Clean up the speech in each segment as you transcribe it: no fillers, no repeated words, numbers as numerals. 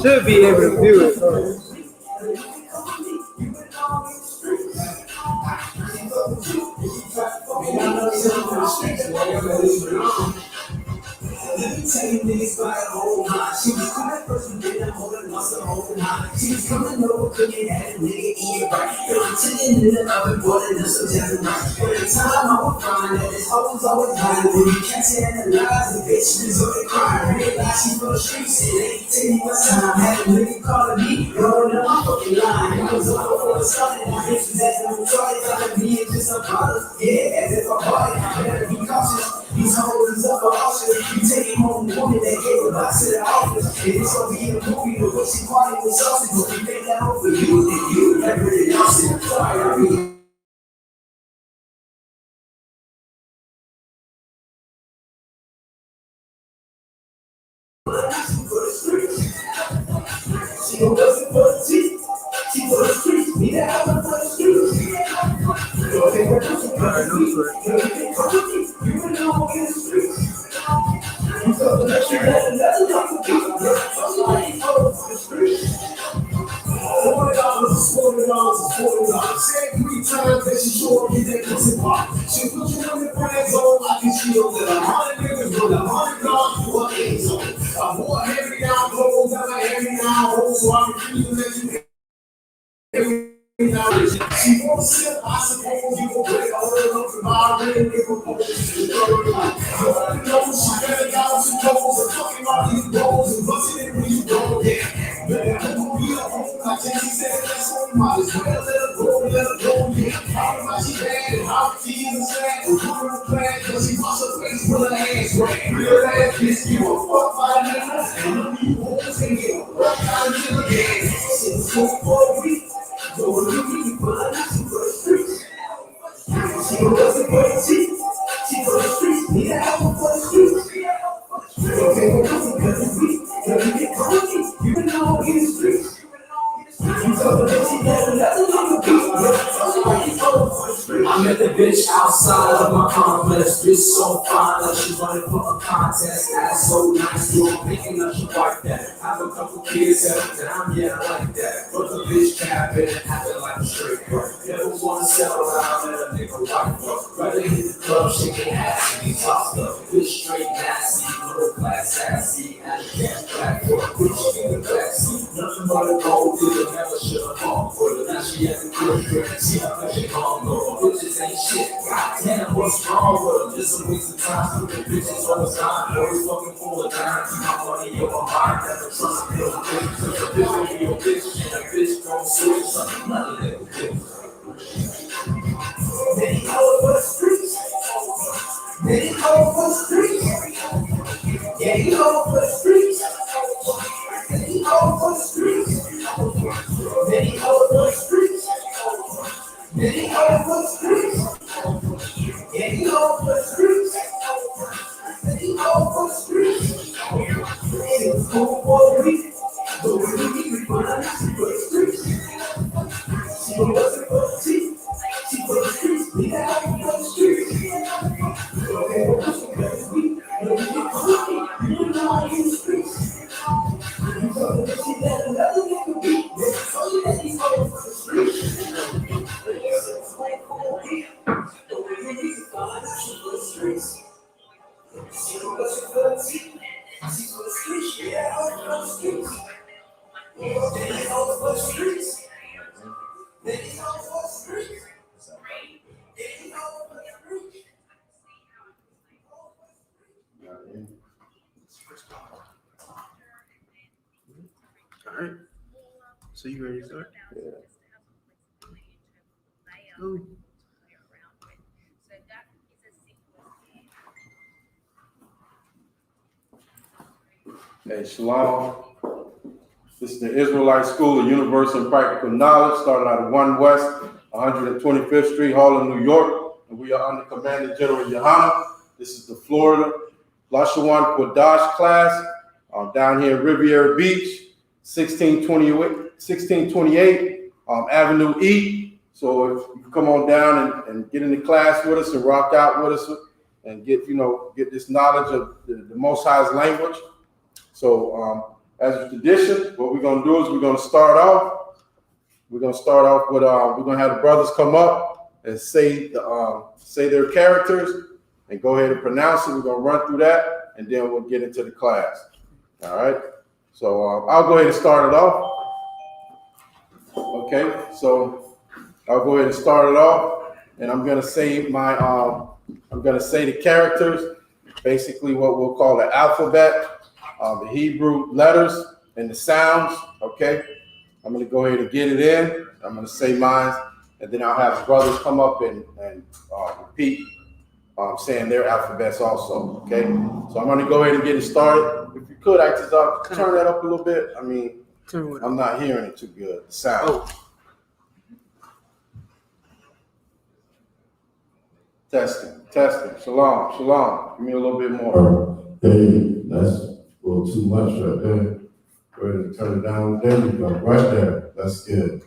Should be able to do it. Let me tell you niggas by her whole mind. She was quiet first and then I holding lost her whole mind. She was coming over, cooking at a nigga eating right. Girl, I'm chilling in the oven, boiling up some damn right. Every time I would find that this hoe was always lying. When you catch it and the lies, the bitch deserted crying. Realize she from the streets, it ain't taking my time. Had a nigga calling me, going up my fucking line. I was on before it started, my bitch was acting retarded. Like me and just a product, yeah, as if I bought it. I better be cautious. These hoes is up for auction. You take home the woman that gave a box to the office. If it's gonna be a movie, the way she party with sausage, but we make that home for you, then you never really lost it. Sorry, I mean. She gon' dust it for the teeth. She for the streets. Me that I for the streets. You think we're just a couple of weeks. You really don't get the streets. You thought the next year had another couple of people. Somebody for the streets. $40, $40. Said 3 times that she sure get that pussy pop. She put you in the friend zone like you shield that 100 niggas with $100 for a game zone. I wore heavy down clothes and I heavy down hoes, so I refuse to let you she won't sip, I suppose you will break all the love from my ring, it will go to the third line. You already know she better got some clothes and talking about these balls and busting it when you go, yeah. Better go be a home, like Jackie said, that's home, might as well let her go, yeah. How much she bad and how she is sad, and put her in the plan, cause she wants her face full of ass, right? Real ass bitch, you a fuck by nigga, and none of you hoes can get a fuck out of nigga, yeah. Since for a week. So when you need blood, she for the streets. She gon' dust it for the teeth. She for the streets. Need a album for the streets. Okay, well, cause it's weak. Cause you get cookie. You been on in the streets. You told her that she had another nigga beat. I met the bitch outside of my complex. Bitch so fine, like she running for a contest. Ass so nice, you ain't picking up, she like that. Have a couple kids at a time, yeah, I like that. But the bitch capping and acting like a straight work. Never wanna settle down, let a nigga rock up. Rather hit the club, shaking ass and be tossed up. Bitch straight nasty, middle class sassy, and a cash back for a bitch in the backseat. Nothing but a gold digger, never should've gone for it. Now she has a good grip, see how much she gone low. Bitches ain't shit, goddamn, what's wrong with her? Just a waste of time, stupid bitches all the time. Always fucking full of dime, keep my money in my mind. Never trust a little bitch, cause a bitch gon' be a bitch, and a bitch gon' switch something, none of that bitch. Many hoes for the streets. Many hoes for the streets. Yeah, you hoes for the streets. Many hoes for the streets. Many hoes for the streets. Many hoes for the streets. Yeah, you hoes for the streets. Many hoes for the streets. It was cool for a week, but when you need me, but I need for the streets. She gon' bust it for the teeth. She for the streets. Need a album for the streets. Okay, well, that's because it's weak. When you get cookie, you know I'm in the streets. You told her that she let another nigga beat. They told you that he's going for the streets. But when you need to find out, she for the streets. She gon' bust it for the teeth. She for the streets. Yeah, I'm for the streets. They all for the streets. They all for the streets. They all for the streets. All right. So you ready to start? Yeah. Oh. Hey, Shalom. This is the Israelite School of Universal and Practical Knowledge, started out of 1 West, 125th Street, Harlem, New York. And we are under Commander General YAHANNA. This is the Florida Lashawan Qadash class down here in Riviera Beach, 1628 Avenue E. So if you come on down and get into class with us and rock out with us and get this knowledge of the Most High's language. So as a tradition, what we're gonna do is we're gonna start off with we're gonna have the brothers come up and say their characters and go ahead and pronounce it. We're gonna run through that and then we'll get into the class. All right. So I'll go ahead and start it off. Okay. So I'll go ahead and start it off, and I'm gonna say the characters, basically what we'll call the alphabet, the Hebrew letters and the sounds. Okay. I'm gonna go ahead and get it in. I'm gonna say mine, and then I'll have the brothers come up and repeat, saying their alphabets also. Okay. So I'm gonna go ahead and get it started. If you could, I just turn that up a little bit. I mean, I'm not hearing it too good. The sound. Oh. Testing. Shalom. Give me a little bit more. Hey, that's a little too much right there. Go ahead and turn it down. There we go. Right there. That's good.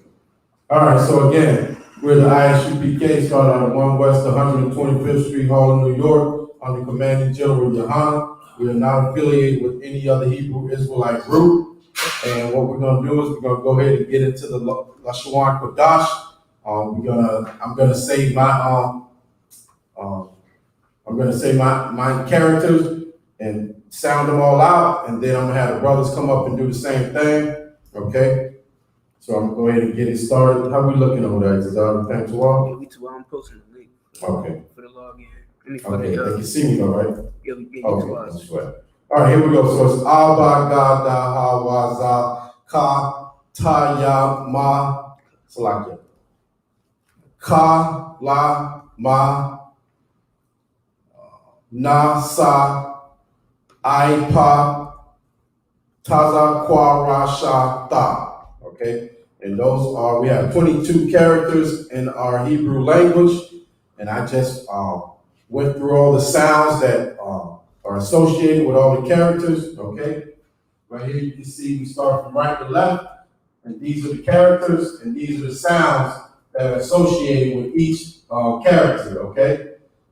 All right. So again, we're the I.S.U.P.K. started on 1 West 125th Street, Harlem, New York, under Commanding General YAHANNA. We are not affiliated with any other Hebrew Israelite group. And what we're going to do is we're going to go ahead and get into the Lashawan Qadash. I'm gonna say my characters and sound them all out, and then I'm gonna have the brothers come up and do the same thing. Okay. So I'm gonna go ahead and get it started. How we looking over there? Is that thanks to all? Yeah, we too. I'm posting the link. Okay. For the login. For Okay. the, They can see me though, right? Yeah, we get Okay. you That's right. All right. Here we go. So it's Abba Gada Hawaza Ka Taya Ma Salakia. Ka La Ma Nasa I.P.A Taza Kwarasha Ta. Okay, and those are, we have 22 characters in our Hebrew language, and I just went through all the sounds that are associated with all the characters. Okay, right here you can see we start from right to left, and these are the characters, and these are the sounds that are associated with each character. Okay.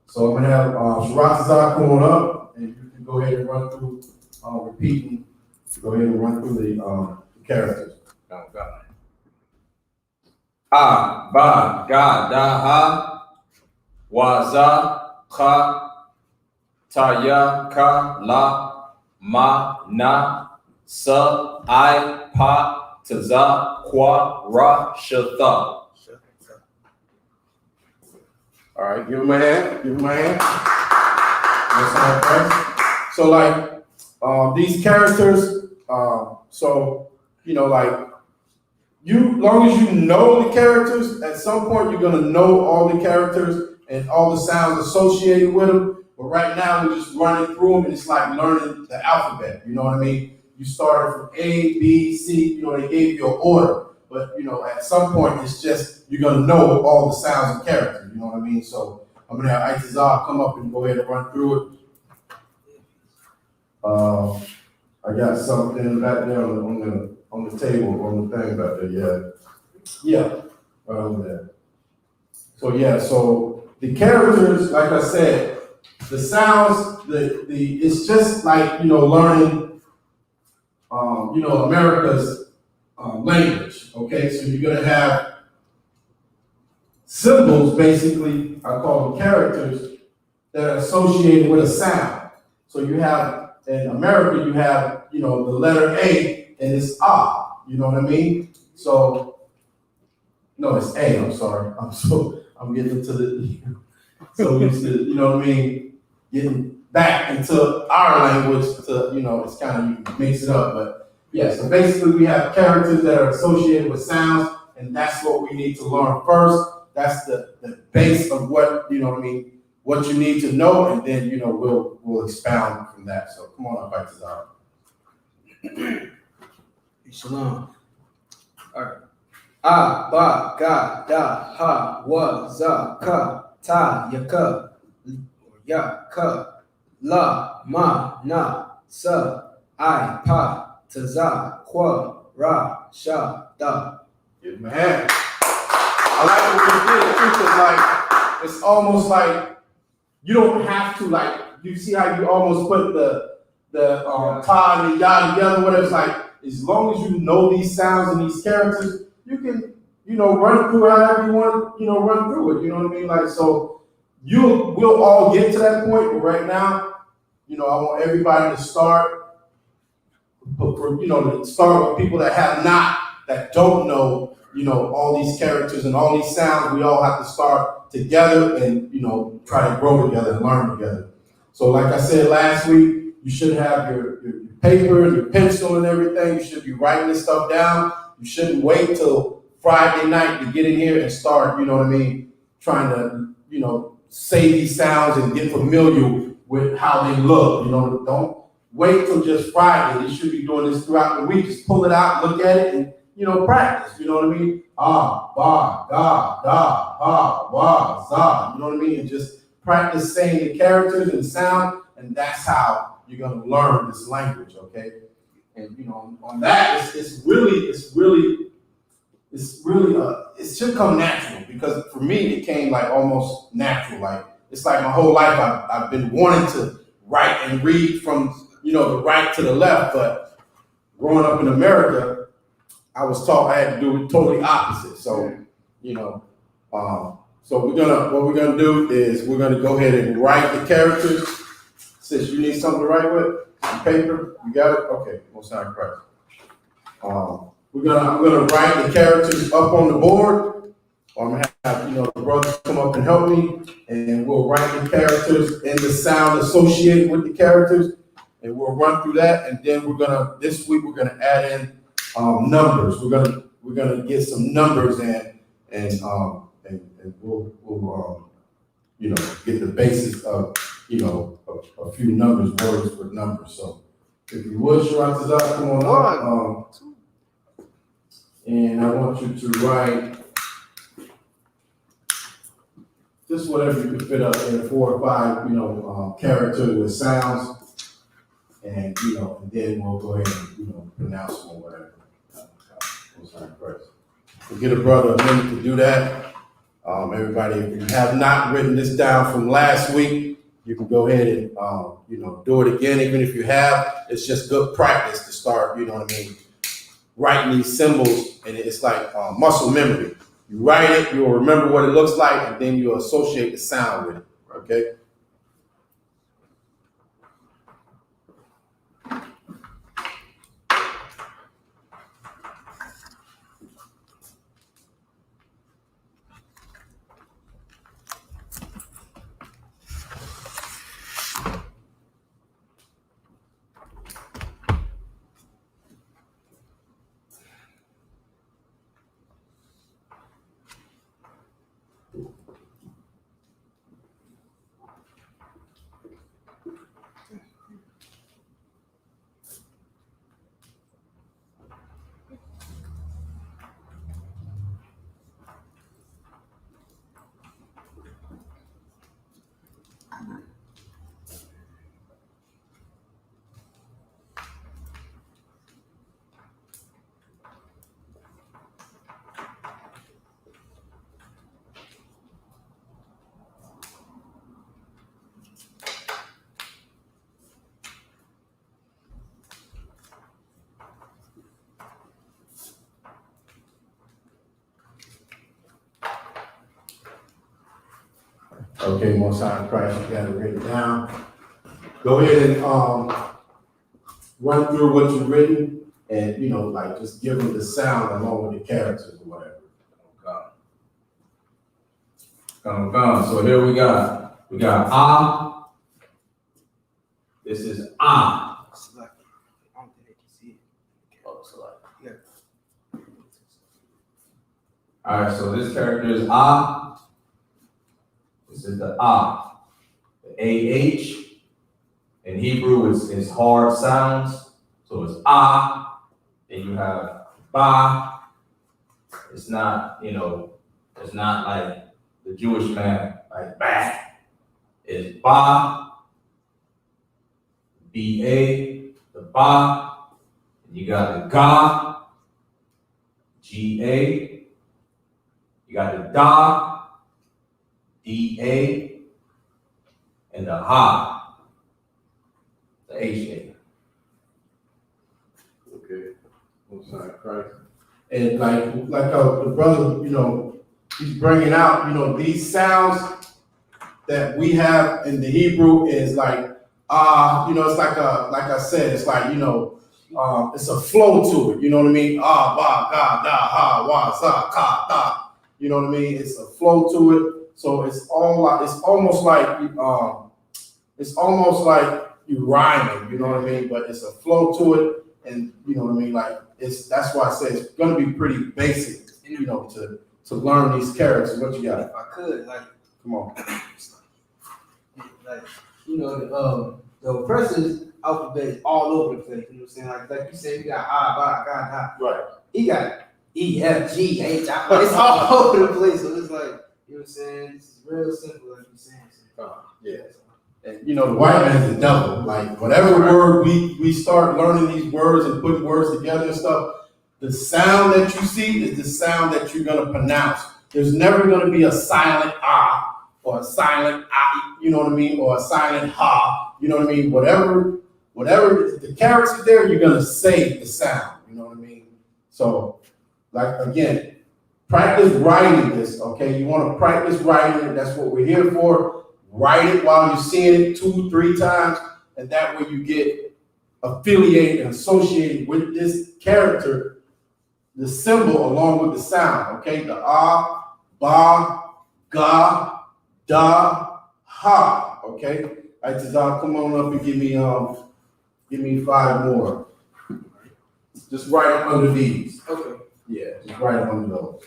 So I'm gonna have Sharatazak going up, and you can go ahead and run through repeating. Go ahead and run through the characters. Oh, God. Ba Ga Da Ha Waza Ka Taya Ka La Ma Na Sa I Pa Taza Kwa Ra Shatha. All right, give him a hand. That sound right? So like these characters, so long as you know the characters, at some point you're gonna know all the characters and all the sounds associated with them. But right now we're just running through them, and it's like learning the alphabet. You know what I mean? You started from A, B, C. They gave you an order. But at some point, it's just you're gonna know all the sounds and characters. You know what I mean? So I'm gonna have Itazar come up and go ahead and run through it. I got something back there on the table, on the thing back there. Yeah, right over there. So the characters, like I said, the sounds, it's just like learning, America's language. Okay, so you're gonna have symbols, basically, I call them characters, that are associated with a sound. So you have, in America, you have, the letter A, and it's Ah, you know what I mean? So, no, it's A, I'm sorry. I'm getting into so used to, getting back into our language to, it's kind of, you mix it up, but yeah, so basically we have characters that are associated with sounds, and that's what we need to learn first. That's the base of what, what you need to know, and then, we'll expound from that. So come on up, Itazar. Shalom. All right. Ba Ga Da Ha Wa Za Ka Ta Ya Ka La ma, na, sa, I, pa, taza, qua, ra, sha, da. Give him a hand. I like what you did too, because like it's almost like you don't have to like you see how you almost put the ta and the ya together, whatever. It's like as long as you know these sounds and these characters, you can run through however you want run through it. You know what I mean? Like so, we'll all get to that point, but right now, I want everybody to start. To start with people that don't know, all these characters and all these sounds. We all have to start together and, try to grow together and learn together. So like I said last week, you should have your paper and your pencil and everything. You should be writing this stuff down. You shouldn't wait till Friday night to get in here and start, trying to, say these sounds and get familiar with how they look. Don't wait till just Friday. You should be doing this throughout the week. Just pull it out, look at it, and practice. You know what I mean? Ah, ba, da, da, ha, wa, za. You know what I mean? And just practice saying the characters and sound, and that's how you're gonna learn this language. Okay? And on that, it should come natural because for me it came like almost natural. Like it's like my whole life I've been wanting to write and read from the right to the left, but growing up in America, I was taught I had to do it totally opposite. So, so what we're gonna do is we're gonna go ahead and write the characters. Sis, you need something to write with? Some paper? You got it? Okay, most high Christ. I'm gonna write the characters up on the board. I'm gonna have the brothers come up and help me, and we'll write the characters and the sound associated with the characters. And we'll run through that, and then this week we're gonna add in numbers. We're gonna get some numbers in, and we'll get the basis of a few numbers, words with numbers. So if you would, Sharatazah, come on up. And I want you to write just whatever you can fit up in 4 or 5 characters with sounds. And and then we'll go ahead and pronounce them or whatever. We'll get a brother a minute to do that. Everybody, if you have not written this down from last week, you can go ahead and do it again. Even if you have, it's just good practice to start. Writing these symbols, and it's like muscle memory. You write it, you'll remember what it looks like, and then you'll associate the sound with it. Okay. Okay, Most High Christ, you got it written down. Go ahead and run through what you've written, and just give them the sound along with the characters or whatever. Come. So here we got ah. This is ah. Select. I don't think they can see it. Oh, select. Yeah. All right. So this character is ah. This is the ah. The ah. In Hebrew, it's hard sounds. So it's ah. Then you have ba. It's not, it's not like the Jewish man, like bah. It's ba. B-A, the Ba, and you got the Ga, G-A, you got the Da, D-A, and the Ha, the H-A. Okay. Most High Christ. And like the brother, he's bringing out, these sounds that we have in the Hebrew is like, it's like I said, it's like, it's a flow to it, you know what I mean? Ah, ba, ga, da, ha, wa, sa, ka, da. You know what I mean? It's a flow to it. So it's almost like you rhyming, you know what I mean? But it's a flow to it, and you know what I mean? Like that's why I say it's gonna be pretty basic, to learn these characters. What you got? If I could, Come on. The oppressor's alphabet is all over the place. You know what I'm saying? Like you said, you got I, Ba, Ga, Da. Right. He got E, F, G, H, I. It's all over the place. So it's like, you know what I'm saying? It's real simple, like you're saying. Yeah. And the white man's the devil. Like whatever word we start learning these words and putting words together and stuff, the sound that you see is the sound that you're gonna pronounce. There's never gonna be a silent ah or a silent I, you know what I mean, or a silent ha, you know what I mean? Whatever the character's there, you're gonna say the sound, you know what I mean? So, like again, practice writing this, okay? You want to practice writing it. That's what we're here for. Write it while you're seeing it 2-3 times, and that way you get affiliated and associated with this character, the symbol along with the sound, okay? The ah, ba, ga, da, ha, okay? All right, Tazal, come on up and give me 5 more. Just write them under these. Okay. Yeah, just write them under those.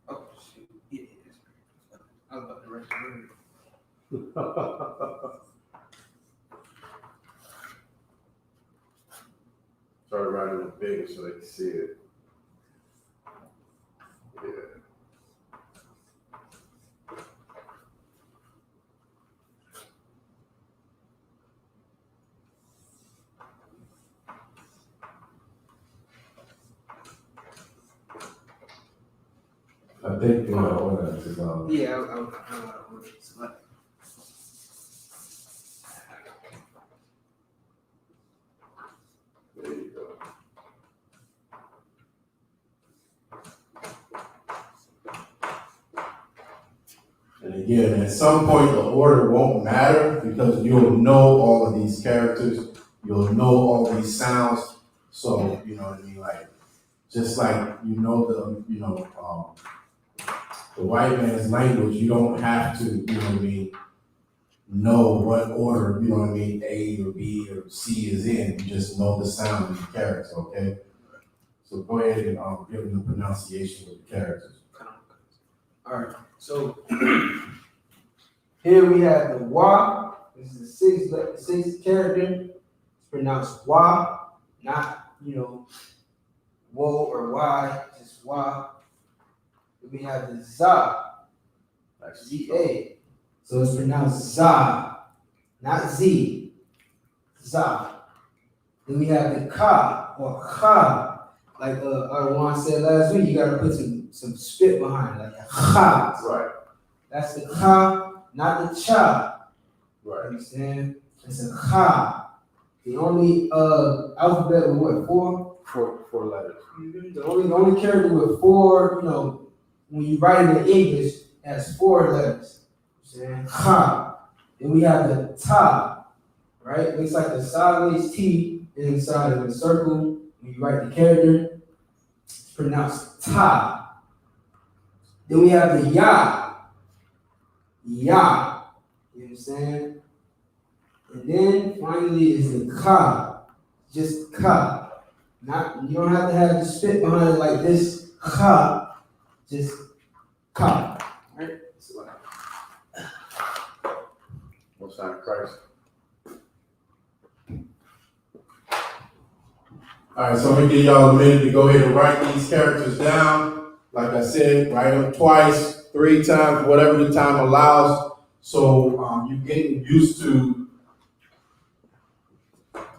Oh, shoot. Yeah. I was about to write the word. Try to write it a little bigger so they can see it. Yeah. I think Yeah, I There you go. And again, at some point, the order won't matter because you'll know all of these characters, you'll know all these sounds. So, you know what I mean? Like, just like the white man's language, you don't have to, you know what I mean, know what order, you know what I mean, A or B or C is in. You just know the sound of the characters, okay? So go ahead and give them the pronunciation of the characters. All right. So here we have the wa. This is the sixth character. It's pronounced wa, not wo or y, just wa. Then we have the za, Like Z-A. So it's pronounced za, not z, za. Then we have the ka or cha. Like Arwan said last week, you gotta put some spit behind it, like a cha. Right. That's the ka, not the cha. Right. Understand? It's a cha. The only alphabet with what, 4? Four letters. The only character with 4, when you write it in English, it has 4 letters. Understand? Ha. Then we have the ta, right? It looks like a sideways T inside of a circle. When you write the character, it's pronounced ta. Then we have the ya. Ya. You understand? And then finally is the ka. Just ka. You don't have to have the spit behind it like this. Ka. Just ka. Right? So, Most High Christ. All right, so I'm gonna give y'all a minute to go ahead and write these characters down. Like I said, write them twice, 3 times, whatever the time allows. So you're getting used to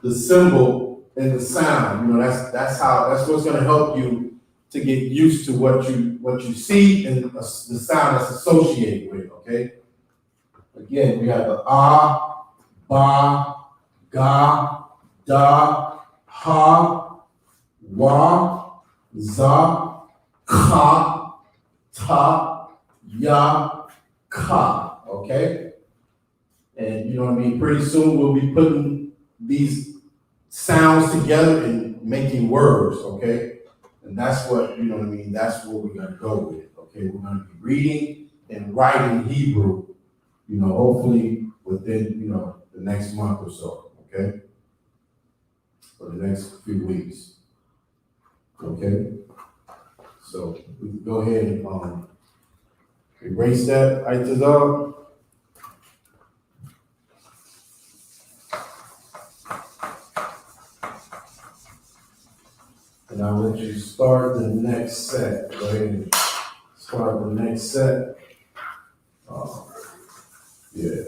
the symbol and the sound. You know, that's what's gonna help you to get used to what you see and the sound that's associated with it. Okay. Again, we have the ah, ba, ga, da, ha, wa, za, ka, ta, ya, ka. Okay? And you know what I mean? Pretty soon we'll be putting these sounds together and making words, okay? And that's what, you know what I mean? That's what we're gonna go with, okay? We're gonna be reading and writing Hebrew, you know, hopefully within, you know, the next month or so, okay? For the next few weeks, okay? So we can go ahead and erase that, Itazal. And I'll let you start the next set. Go ahead and start the next set. Yeah.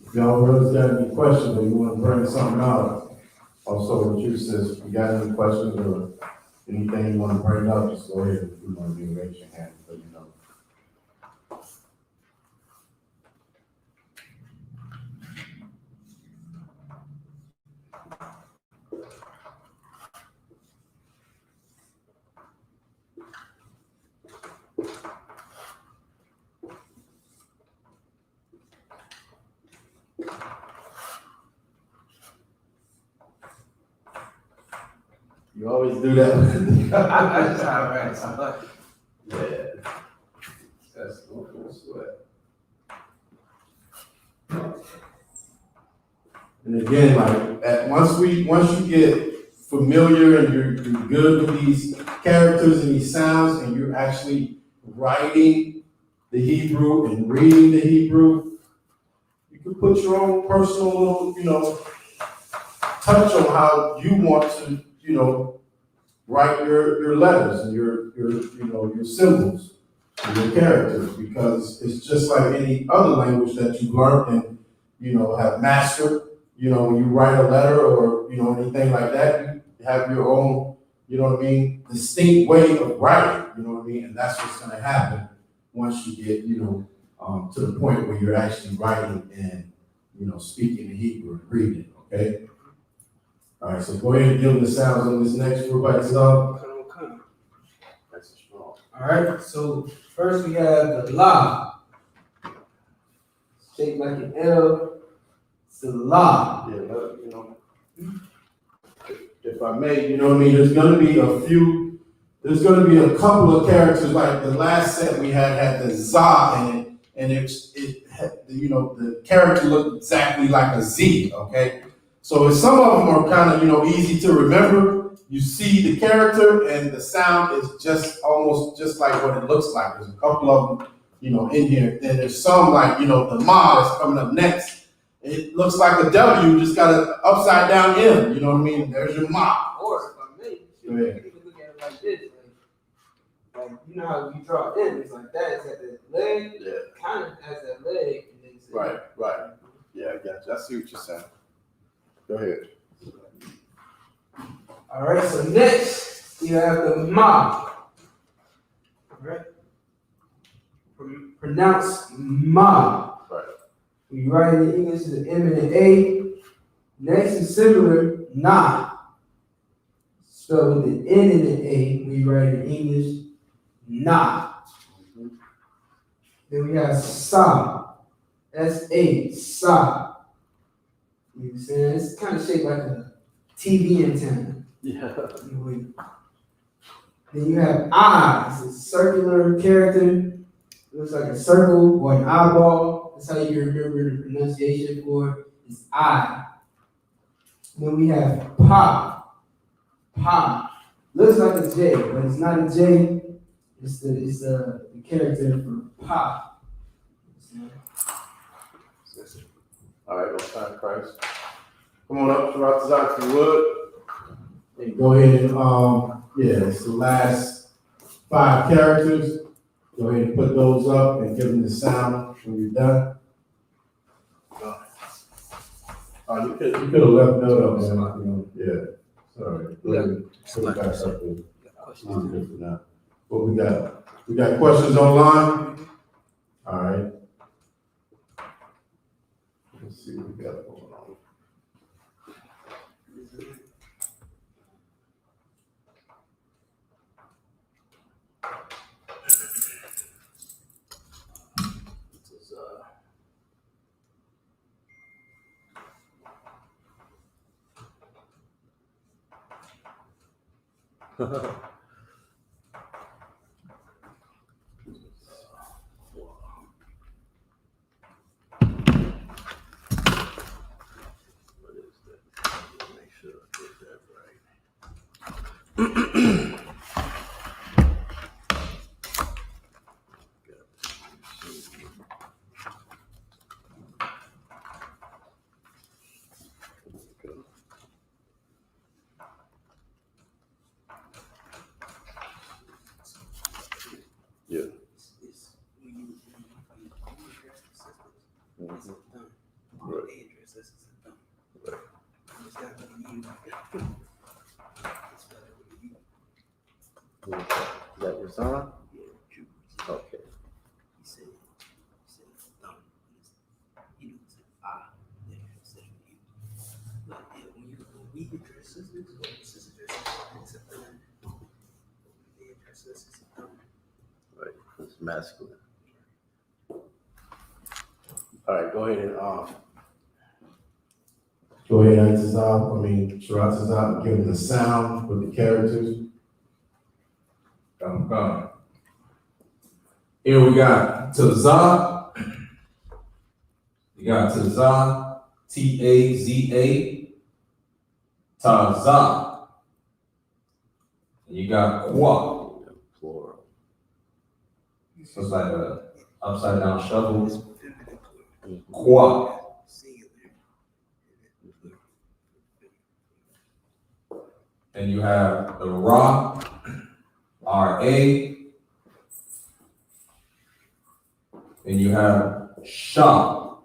If y'all brothers got any questions or you want to bring something out, also what you says, if you got any questions or anything you want to bring up, just go ahead and you want to raise your hand, let me know. You always do that. I just how I write something. Yeah. That's cool. And again, like once you get familiar and you're good with these characters and these sounds, and you're actually writing the Hebrew and reading the Hebrew, you can put your own personal little, you know, touch on how you want to, you know, write your letters and your you know, your symbols and your characters, because it's just like any other language that you learned and, you know, have mastered. You know, when you write a letter or, you know, anything like that, you have your own, you know what I mean, distinct way of writing, you know what I mean? And that's what's gonna happen once you get, you know, to the point where you're actually writing and, you know, speaking in Hebrew and reading, okay? All right, so go ahead and give them the sounds on this next group. That's strong. All right, so first we have the la, shaped like an L. It's the la. Yeah, but, you know, if I may, you know what I mean, there's gonna be a couple of characters, like the last set we had the za in it, and it had, you know, the character looked exactly like a Z, okay? So if some of them are kind of, you know, easy to remember, you see the character and the sound is just almost just like what it looks like. There's a couple of them, you know, in here. Then there's some like, you know, the ma that's coming up next. It looks like a W, just got an upside down M, you know what I mean? There's your ma. Or if I may, Go ahead. you can look at it like this. Like you know how you draw M, it's like that. It's at the leg, Yeah. kind of has that leg. And then it's Right. Yeah, I got you. I see what you're saying. Go ahead. All right, so next you have the ma. All right. Pronounce ma. Right. When you write it in English, it's an M and an A. Next is similar, na. Spelled with the N and an A. When you write it in English, na. Then we have sa. S-A, sa. You know what I'm saying? It's kind of shaped like a TV antenna. Yeah. Then you have I. It's a circular character. It looks like a circle or an eyeball. That's how you remember the pronunciation for it. It's I. Then we have pa. Pa. looks like a J, but it's not a J. It's the character for pop. All right, let's sign Christ. Come on up, Shabbat Zach, if you would. And go ahead and, yeah, it's the last 5 characters. Go ahead and put those up and give them the sound when you're done. You could have left that up, man. Yeah, sorry. Go ahead and put it back up there. I'm good for now. What we got? We got questions online? All right. Let's see what we got going on. Yeah. Right. Is that your son? Okay. Right, it's masculine. All right, go ahead and go ahead and Sharatazah, give them the sound with the characters. Come. Here we got Taza. You got Taza, T-A-Z-A, Taza. And you got Kwa. Plural. So it's like a upside down shovel. Kwa. And you have the Ra, R-A. And you have Shah,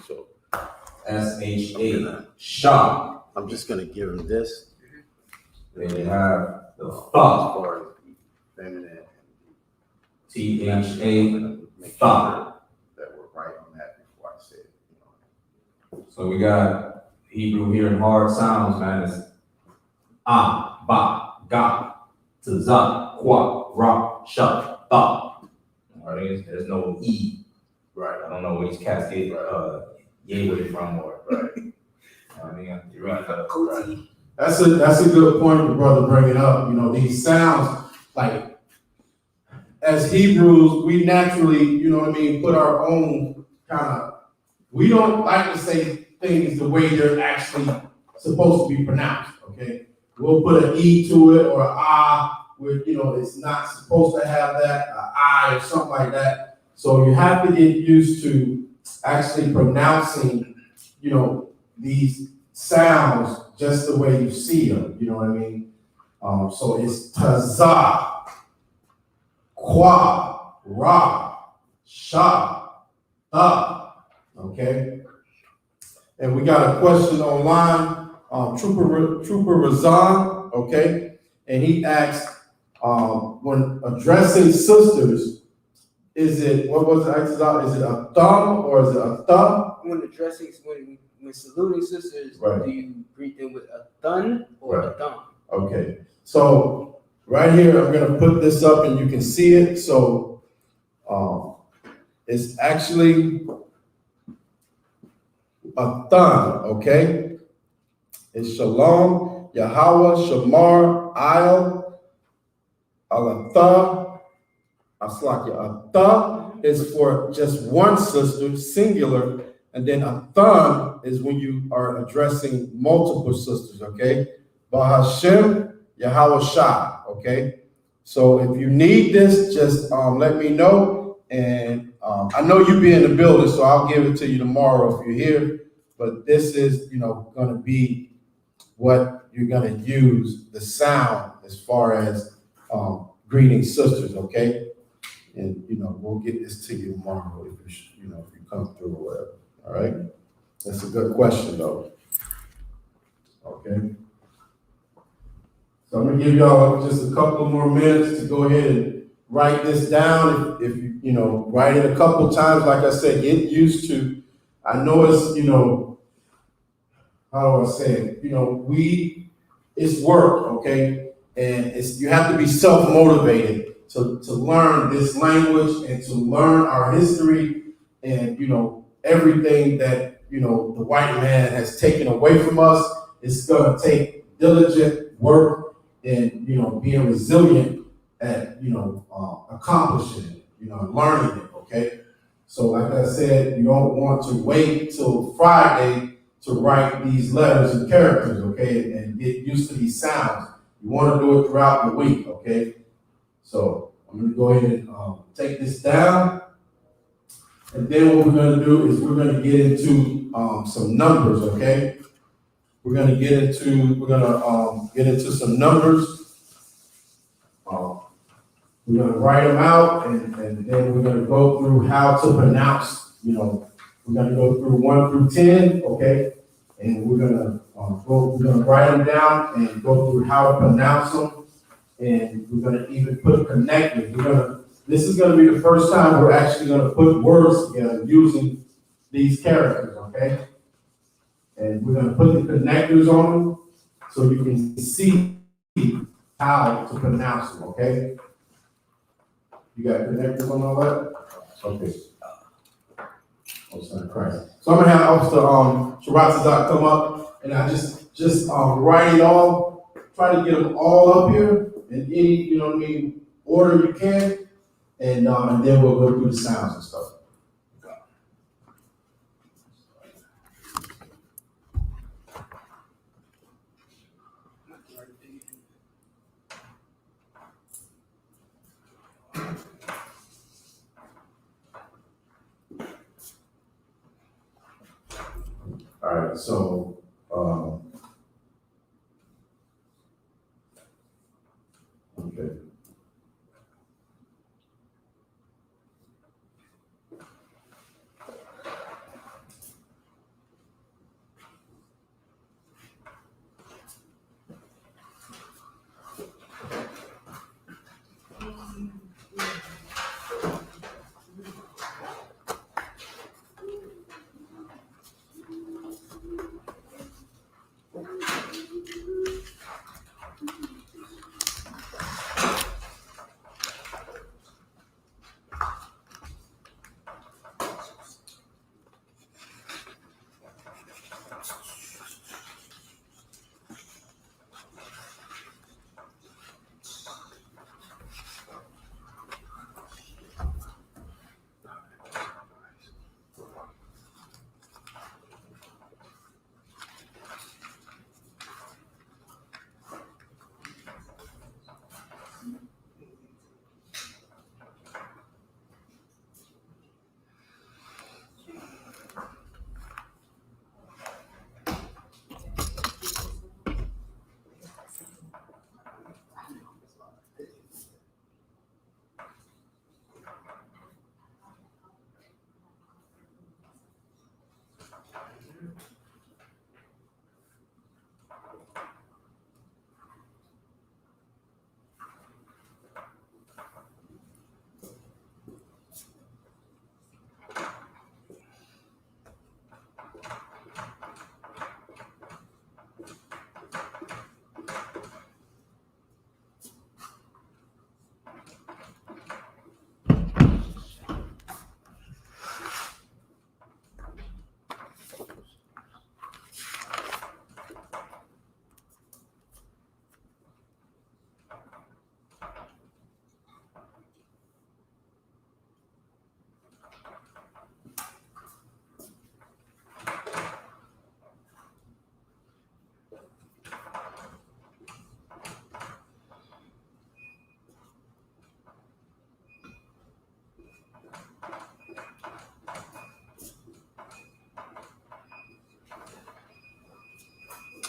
So S-H-A, Shah. I'm just gonna give him this. Then you have the As Tha, far as the feminine. T-H-A, Make Tha. sure that we're right on that before I say it. So we got Hebrew here in hard sounds, man. It's Ah, Ba, Ga, Taza, Kwa, Ra, Sha, Tha. All right, there's no E. Right. I don't know where these cats get yay with it from, or right. I mean, you read that. Right. That's a good point, the brother bringing up. You know, these sounds, like, as Hebrews, we naturally, you know what I mean, put our own kind of, we don't like to say things the way they're actually supposed to be pronounced, okay? We'll put an E to it or an I, where, you know, it's not supposed to have that, an I or something like that. So you have to get used to actually pronouncing, you know, these sounds just the way you see them, you know what I mean? So it's Taza, Kwa, Ra, Sha, Tha, okay? And we got a question online, Trooper Razan, okay? And he asked, when addressing sisters, is it, what was it, is it a thumb or is it a thumb? When saluting sisters, Right. do you greet them with a thun or a Right. thumb? Okay, so right here, I'm gonna put this up and you can see it. So it's actually a thumb, okay? It's Shalom, Yahweh, Shamar, Ayel, Alatha, Aslakia. A tha is for just one sister, singular, and then a thumb is when you are addressing multiple sisters, okay? Bahashem, Yahweh, okay? So if you need this, just let me know. And I know you'll be in the building, so I'll give it to you tomorrow if you're here. But this is, going to be what you're going to use, the sound, as far as greeting sisters, okay? And, we'll get this to you tomorrow if you come through or whatever, all right? That's a good question, though, okay? So I'm gonna give y'all just a couple more minutes to go ahead and write this down. If you, write it a couple times, like I said, get used to. I know it's, how do I say it? It's work, okay? And you have to be self-motivated to learn this language and to learn our history and, everything that, the white man has taken away from us. It's gonna take diligent work and, being resilient at, accomplishing it, learning it, okay? So like I said, you don't want to wait till Friday to write these letters and characters, okay, and get used to these sounds. You want to do it throughout the week, okay? So I'm going to go ahead and take this down. And then what we're going to do is we're going to get into some numbers, okay? We're going to get into some numbers. We're going to write them out, and then we're going to go through how to pronounce, we're going to go through 1 through 10, okay? And we're going to write them down and go through how to pronounce them. And we're going to even put connectors. This is going to be the first time we're actually going to put words together using these characters, okay? And we're going to put the connectors on them so you can see how to pronounce them, okay? You got connectors on all that? Okay. Oh, son of Christ. So I'm gonna have Officer Sharatazak come up, and I just write it all. Try to get them all up here in any order you can, and then we'll go through the sounds and stuff. All right, so okay.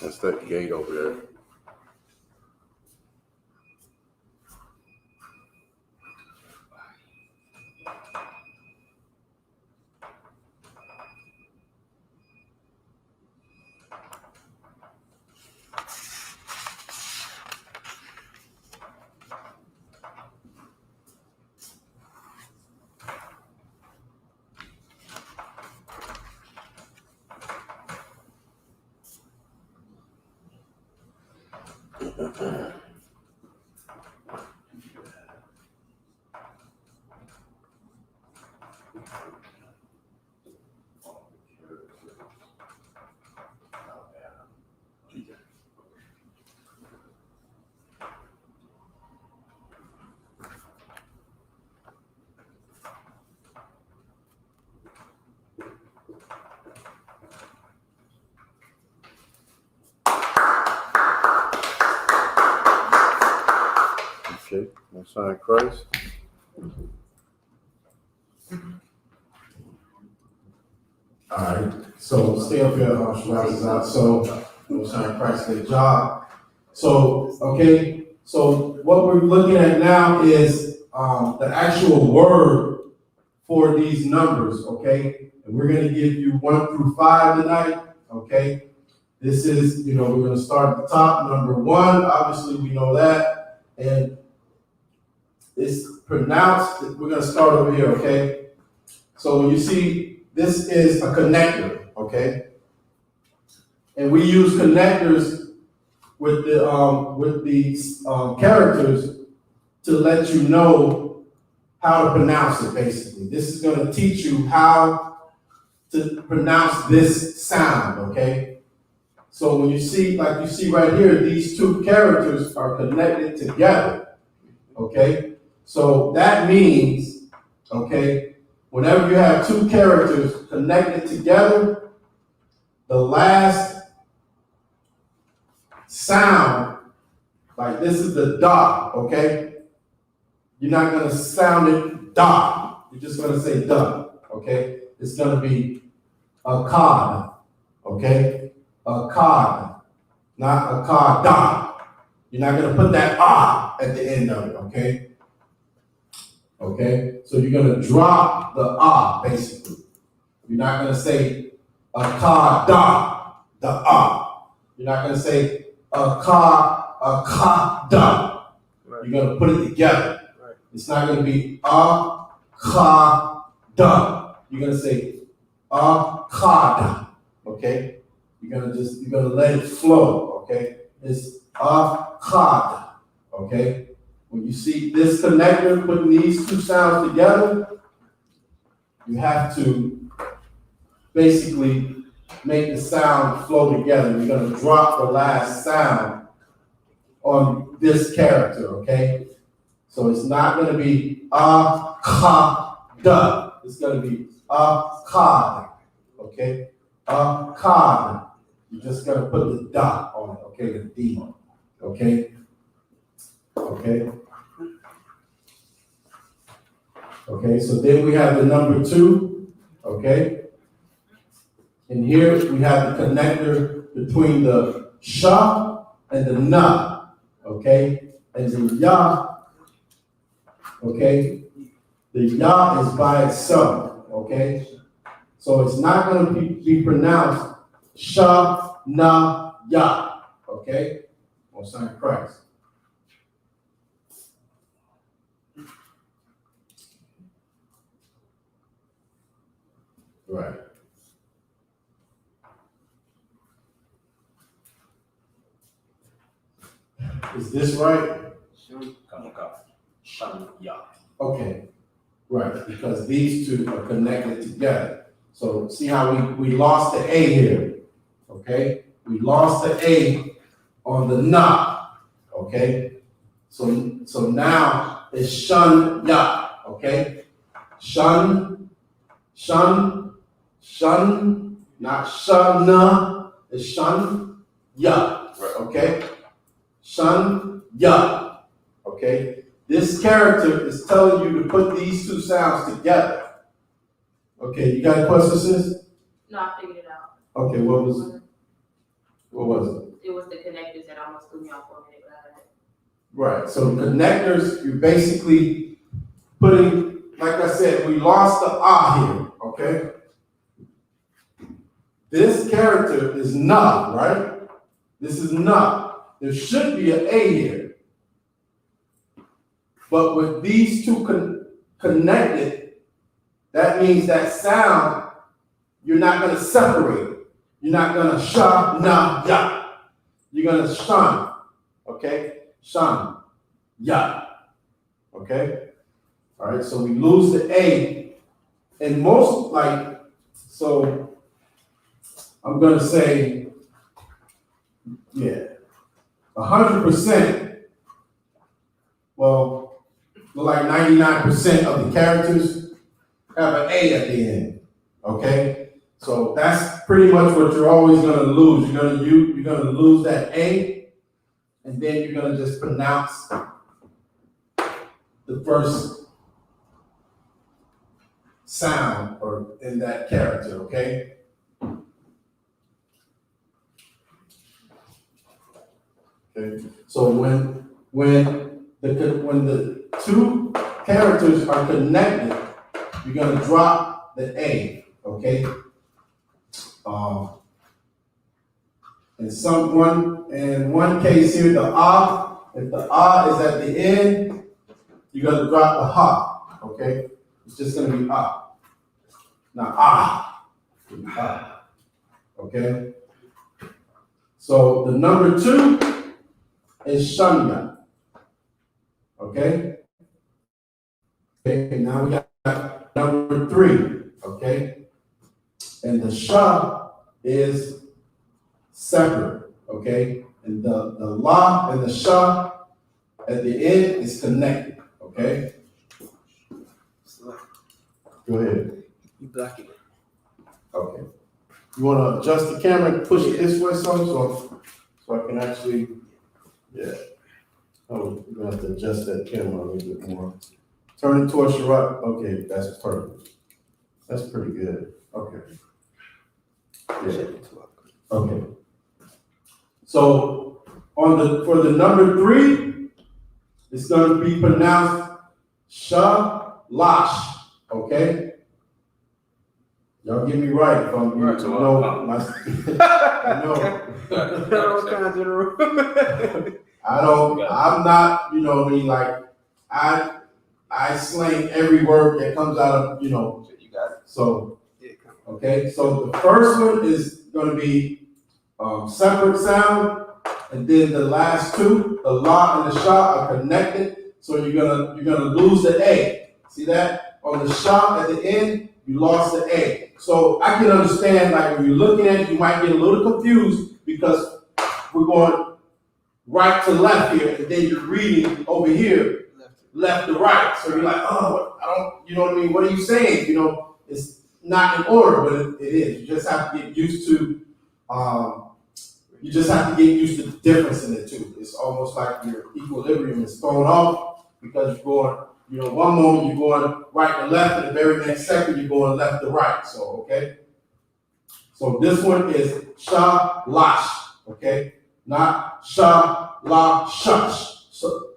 That's that gate over there. Okay, most high Christ. All right, so stay up here, Shabazz out. So, most high Christ, good job. So, okay, so what we're looking at now is the actual word for these numbers, okay? And we're gonna give you 1 through 5 tonight, okay? This is, we're gonna start at the top, number 1, obviously we know that. And it's pronounced, we're gonna start over here, okay? So when you see, this is a connector, okay? And we use connectors with the characters to let you know how to pronounce it, basically. This is gonna teach you how to pronounce this sound, okay? So when you see, like you see right here, these two characters are connected together, okay? So that means, okay, whenever you have two characters connected together, the last sound, like this is the da, okay? You're not gonna sound it da. You're just gonna say da, okay? It's gonna be a cod, okay? A cod, not a da. You're not gonna put that ah at the end of it, okay? Okay, so you're gonna drop the ah, basically. You're not gonna say a da, the ah. You're not gonna say a da. You're gonna put it together. Right. It's not gonna be da. You're gonna say da. Okay? You're gonna let it flow. Okay? It's da. Okay? When you see this connector putting these two sounds together, you have to basically make the sound flow together. You're going to drop the last sound on this character, okay? So it's not going to be da. It's going to be cod, okay? Cod. You're just going to put the dot on it, okay? The D, okay? Okay. Okay, so then we have the number 2, okay? And here we have the connector between the sha and the na, okay? And the ya, okay? The ya is by itself, okay? So it's not going to be pronounced sha, na, ya, okay? On Son of Christ. Right. Is this right? Okay. Right, because these two are connected together. So see how we lost the A here. Okay? We lost the A on the na. Okay? So now it's shun ya. Okay? Shun, not shana, it's shun ya, okay? Shun ya, okay? This character is telling you to put these two sounds together. Okay, you got a question, sis? No, I figured it out. Okay, what was it? it was the connectors that almost threw me off for a minute. Right, so the connectors, you're basically putting, like I said, we lost the here, okay? This character is not, right? This is not. There should be an A here. But with these two connected, that means that sound, you're not gonna separate it. You're not gonna sha, na, ya. You're gonna shun, okay? Shun, ya, okay? All right, so we lose the A. And most, so I'm gonna say, yeah, 100%, well, like 99% of the characters have an A at the end, okay? So that's pretty much what you're always gonna lose. You're gonna lose that A, and then you're gonna just pronounce the first sound or in that character, okay? Okay. So when the two characters are connected, you're gonna drop the A, okay? In one case here, the if the is at the end, you're gonna drop the ha, okay? It's just gonna be Now okay? So the number 2 is shanya, okay? Okay, now we got number 3, okay? And the sha is separate, okay? And the la and the sha at the end is connected, okay? Go ahead. You block it. Okay. You want to adjust the camera and push it this way so I can actually, yeah. Oh, you're going to have to adjust that camera a little bit more. Turn it towards your right. Okay, that's perfect. That's pretty good. Okay. Yeah. Okay. So for the number 3, it's going to be pronounced shalash. Okay. Y'all get me right if I'm Right, so I know. I'm not, like I slang every word that comes out of, You got it. so okay. So the first one is gonna be separate sound, and then the last 2, the la and the sha, are connected. So you're gonna lose the A. See that? On the sha at the end, you lost the A. So I can understand, like, when you're looking at it, you might get a little confused because we're going right to left here, and then you're reading over here, left to right. So you're like, oh, I don't, you know what I mean? What are you saying? It's not in order, but it is. You just have to get used to, the difference in the two. It's almost like your equilibrium is thrown off because you're going, one moment you're going right to left, and the very next second you're going left to right. So, okay. So this one is shalash, okay? Not sha-la-shush,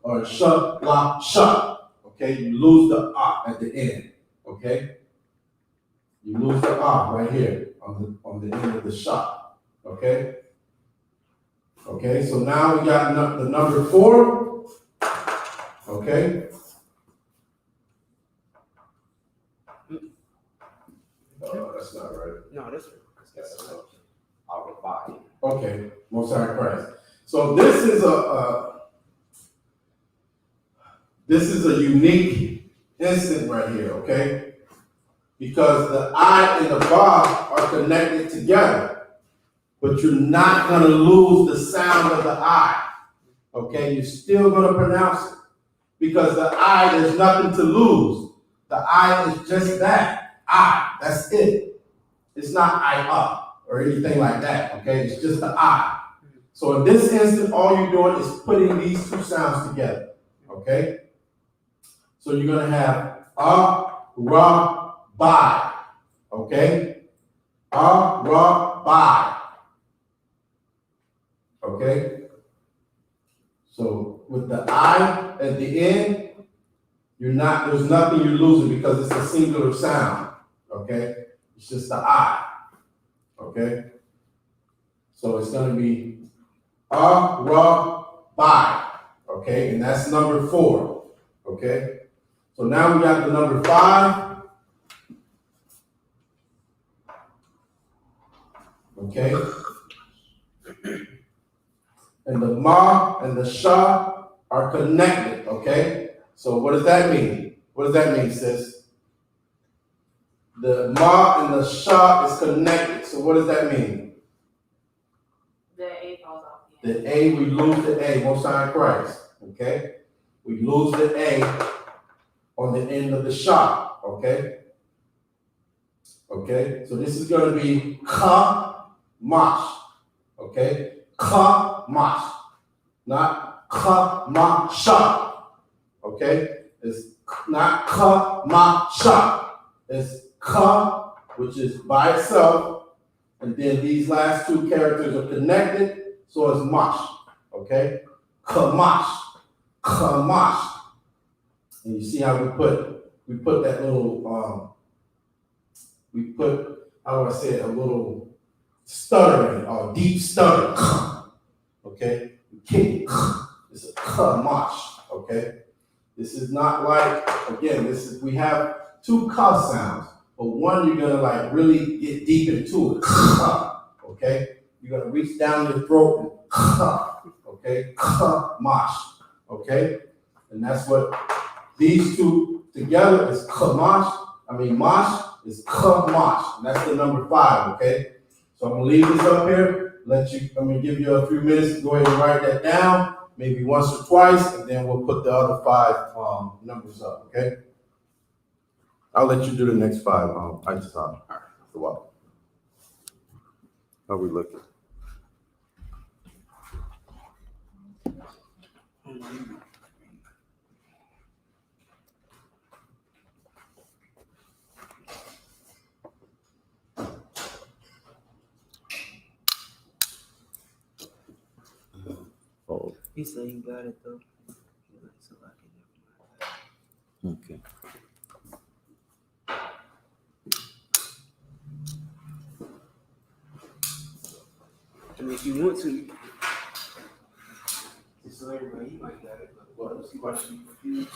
or sha-la-shush, okay? You lose the at the end, okay? You lose the right here on the end of the sha, okay? Okay, so now we got the number 4, okay? Oh, that's not right. No, that's Okay, Most High Christ. So this is a unique instant right here, okay? Because the I and the Ba are connected together, but you're not gonna lose the sound of the I, okay? You're still gonna pronounce it because the I, there's nothing to lose. The I is just that, I, that's it. It's not I or anything like that, okay? It's just the I. So in this instant, all you're doing is putting these 2 sounds together, okay? So you're gonna have ra, bai, okay? Ra, bai, okay? So with the I at the end, there's nothing you're losing because it's a singular sound, okay? It's just the I, okay? So it's gonna be ra, by, okay? And that's number 4, okay? So now we got the number 5, okay? And the ma and the sha are connected, okay? So what does that mean? What does that mean, sis? The ma and the sha is connected. So what does that mean? The A falls off. The A, we lose the A, Most High Christ, okay? We lose the A on the end of the sha, okay? Okay, so this is going to be ka mash, okay? Ka mash, not ka ma sha, okay? It's not ka ma sha. It's ka, which is by itself, and then these last 2 characters are connected, so it's mash, okay? Kamash, kamash. And you see how we put that little, we put, how do I say it, a little stuttering, or deep stutter, okay? We kick it, it's a kamash, okay? This is not like, again, we have 2 ka sounds, but one you're gonna like really get deep into it, okay? You're gonna reach down your throat and okay? Kamash, okay? And that's what these 2 together is kamash, mash is kamash, and that's the number 5, okay? So I'm gonna leave this up here, I'm gonna give you a few minutes to go ahead and write that down, maybe once or twice, and then we'll put the other 5 numbers up, okay? I'll let you do the next 5, ISUP. All right, so what? How we looking? Oh, He said he got it though. okay. I mean, if you want to, just so everybody, he might got it, but what else? He might be confused.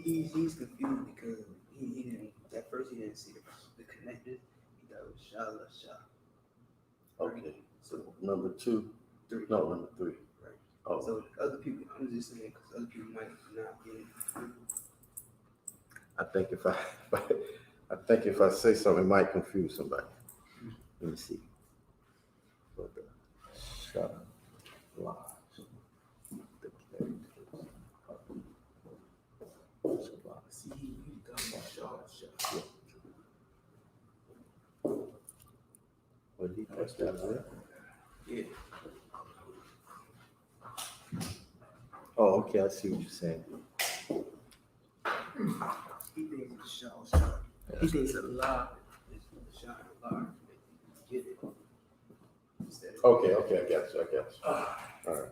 He's confused because he didn't, at first he didn't see the connected. He thought it was SHALAM. Okay, so number 2, 3. no, number 3. Right. Oh, So other people, I'm just saying, because other people might not get it. I think if I say something, it might confuse somebody. Let me see. But shut up. See, you thought it was SHALAM. What did he press that on? Yeah. Oh, okay, I see what you're saying. He thinks it's SHALAM. He thinks a lot is SHALAM. Get it. Instead of, Okay, I got you. All right.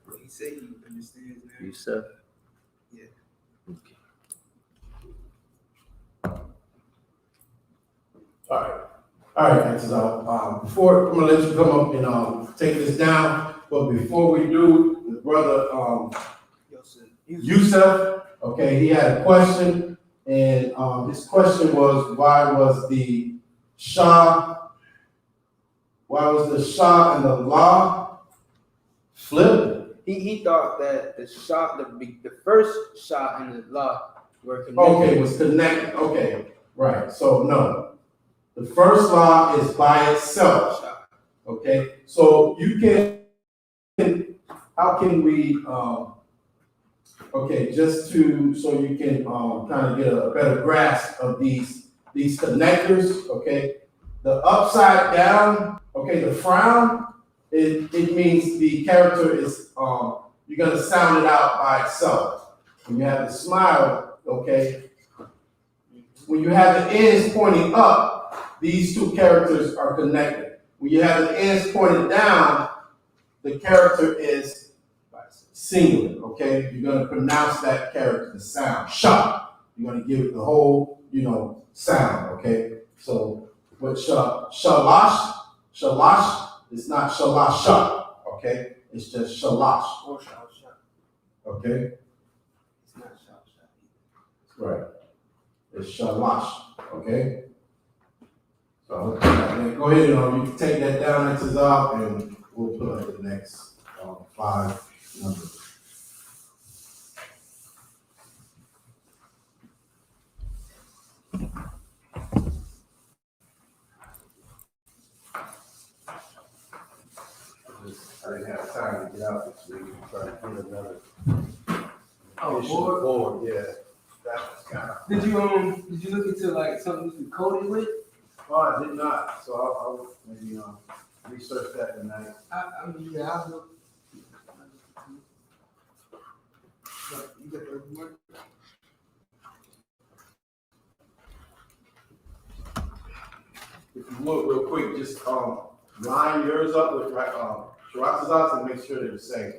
what he said he understands now. I.S.U.P.K? Yeah. Okay. All right, so before, I'm gonna let you come up and take this down, but before we do, the brother I.S.U.P.K, okay, he had a question, and his question was, why was the Shah Why was the Shah and the La flipped? He thought that the first shot and the law were connected. Okay, was connected. Okay, right. So no, the first law is by itself. Okay, so you can. How can we? Okay, just to so you can kind of get a better grasp of these connectors. Okay, the upside down. Okay, the frown. It means the character is you're gonna sound it out by itself. When you have the smile, okay, when you have the ends pointing up, these two characters are connected. When you have the ends pointed down, the character is singular, okay? You're gonna pronounce that character, the sound, sha. You're gonna give it the whole, sound, okay? So, but shalash is not shalasha, okay? It's just shalash, Or shot. okay? It's not shot. Right. It's shalash, okay? So, go ahead, you can take that down into Zop, and we'll put up the next 5 numbers. I didn't have time to get out this week and try to get another board. Yeah, that was kind of. Did you look into like something you could code it with? Oh, I did not. So I'll maybe research that tonight. I mean, yeah, I'll look. You got the work? If you would, real quick, just line yours up with Shirax's and make sure they're the same.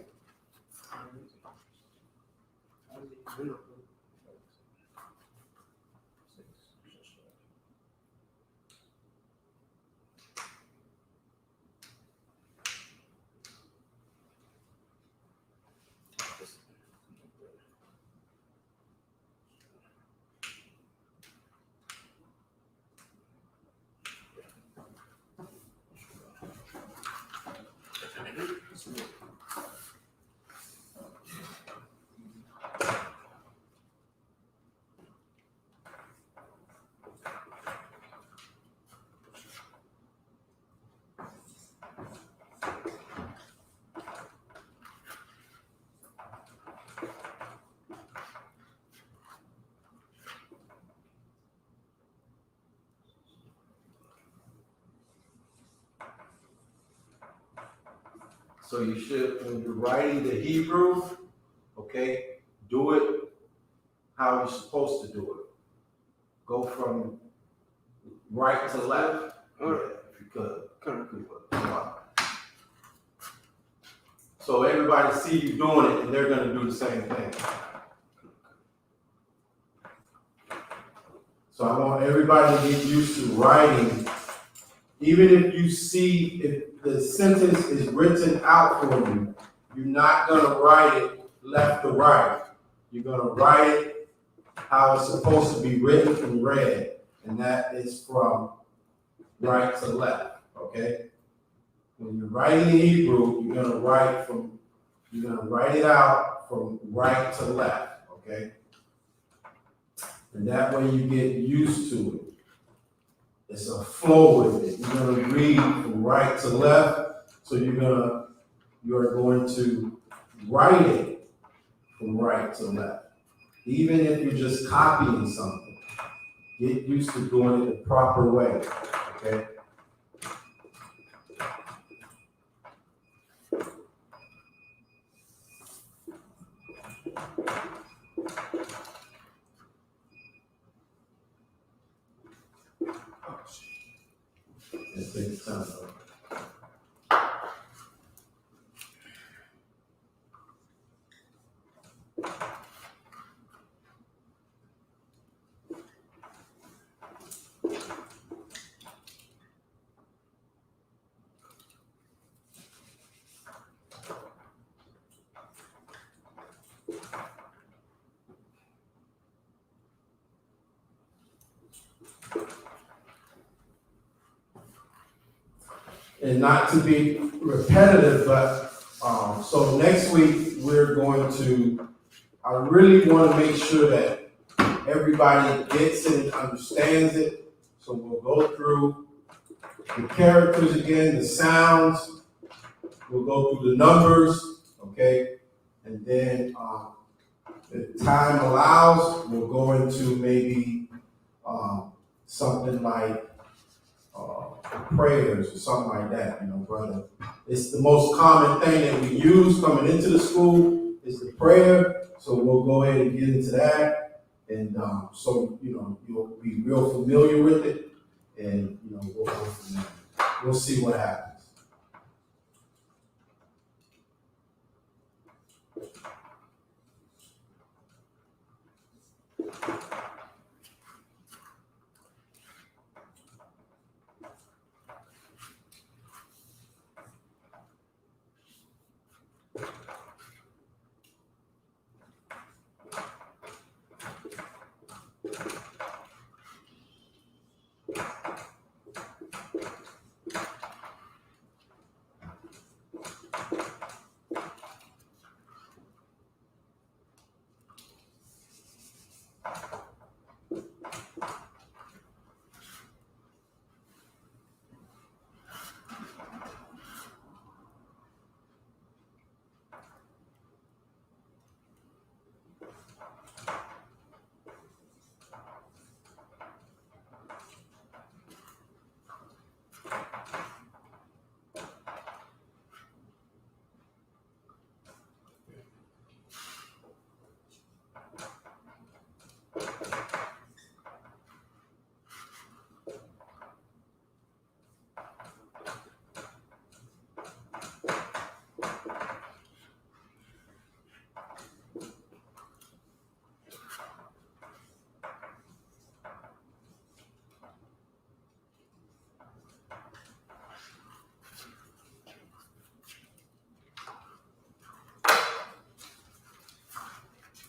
So you should, when you're writing the Hebrew, okay, do it how you're supposed to do it. Go from right to left. Yeah, if you could. Come on. So everybody see you doing it, and they're gonna do the same thing. So I want everybody to get used to writing. Even if you see if the sentence is written out for you, you're not gonna write it left to right. You're gonna write it how it's supposed to be written and read, and that is from right to left, okay? When you're writing in Hebrew, you're gonna write it out from right to left, okay? And that way you get used to it. It's a flow with it. You're gonna read from right to left, so you are going to write it from right to left. Even if you're just copying something, get used to doing it the proper way, okay? It takes time. and not to be repetitive, but, so next week, we're going to, I really want to make sure that everybody gets it and understands it. So we'll go through the characters again, the sounds, we'll go through the numbers, okay? And then, if time allows, we'll go into maybe, something like, prayers or something like that, brother. It's the most common thing that we use coming into the school is the prayer. So we'll go ahead and get into that. And so, you'll be real familiar with it. And, we'll go from there. We'll see what happens.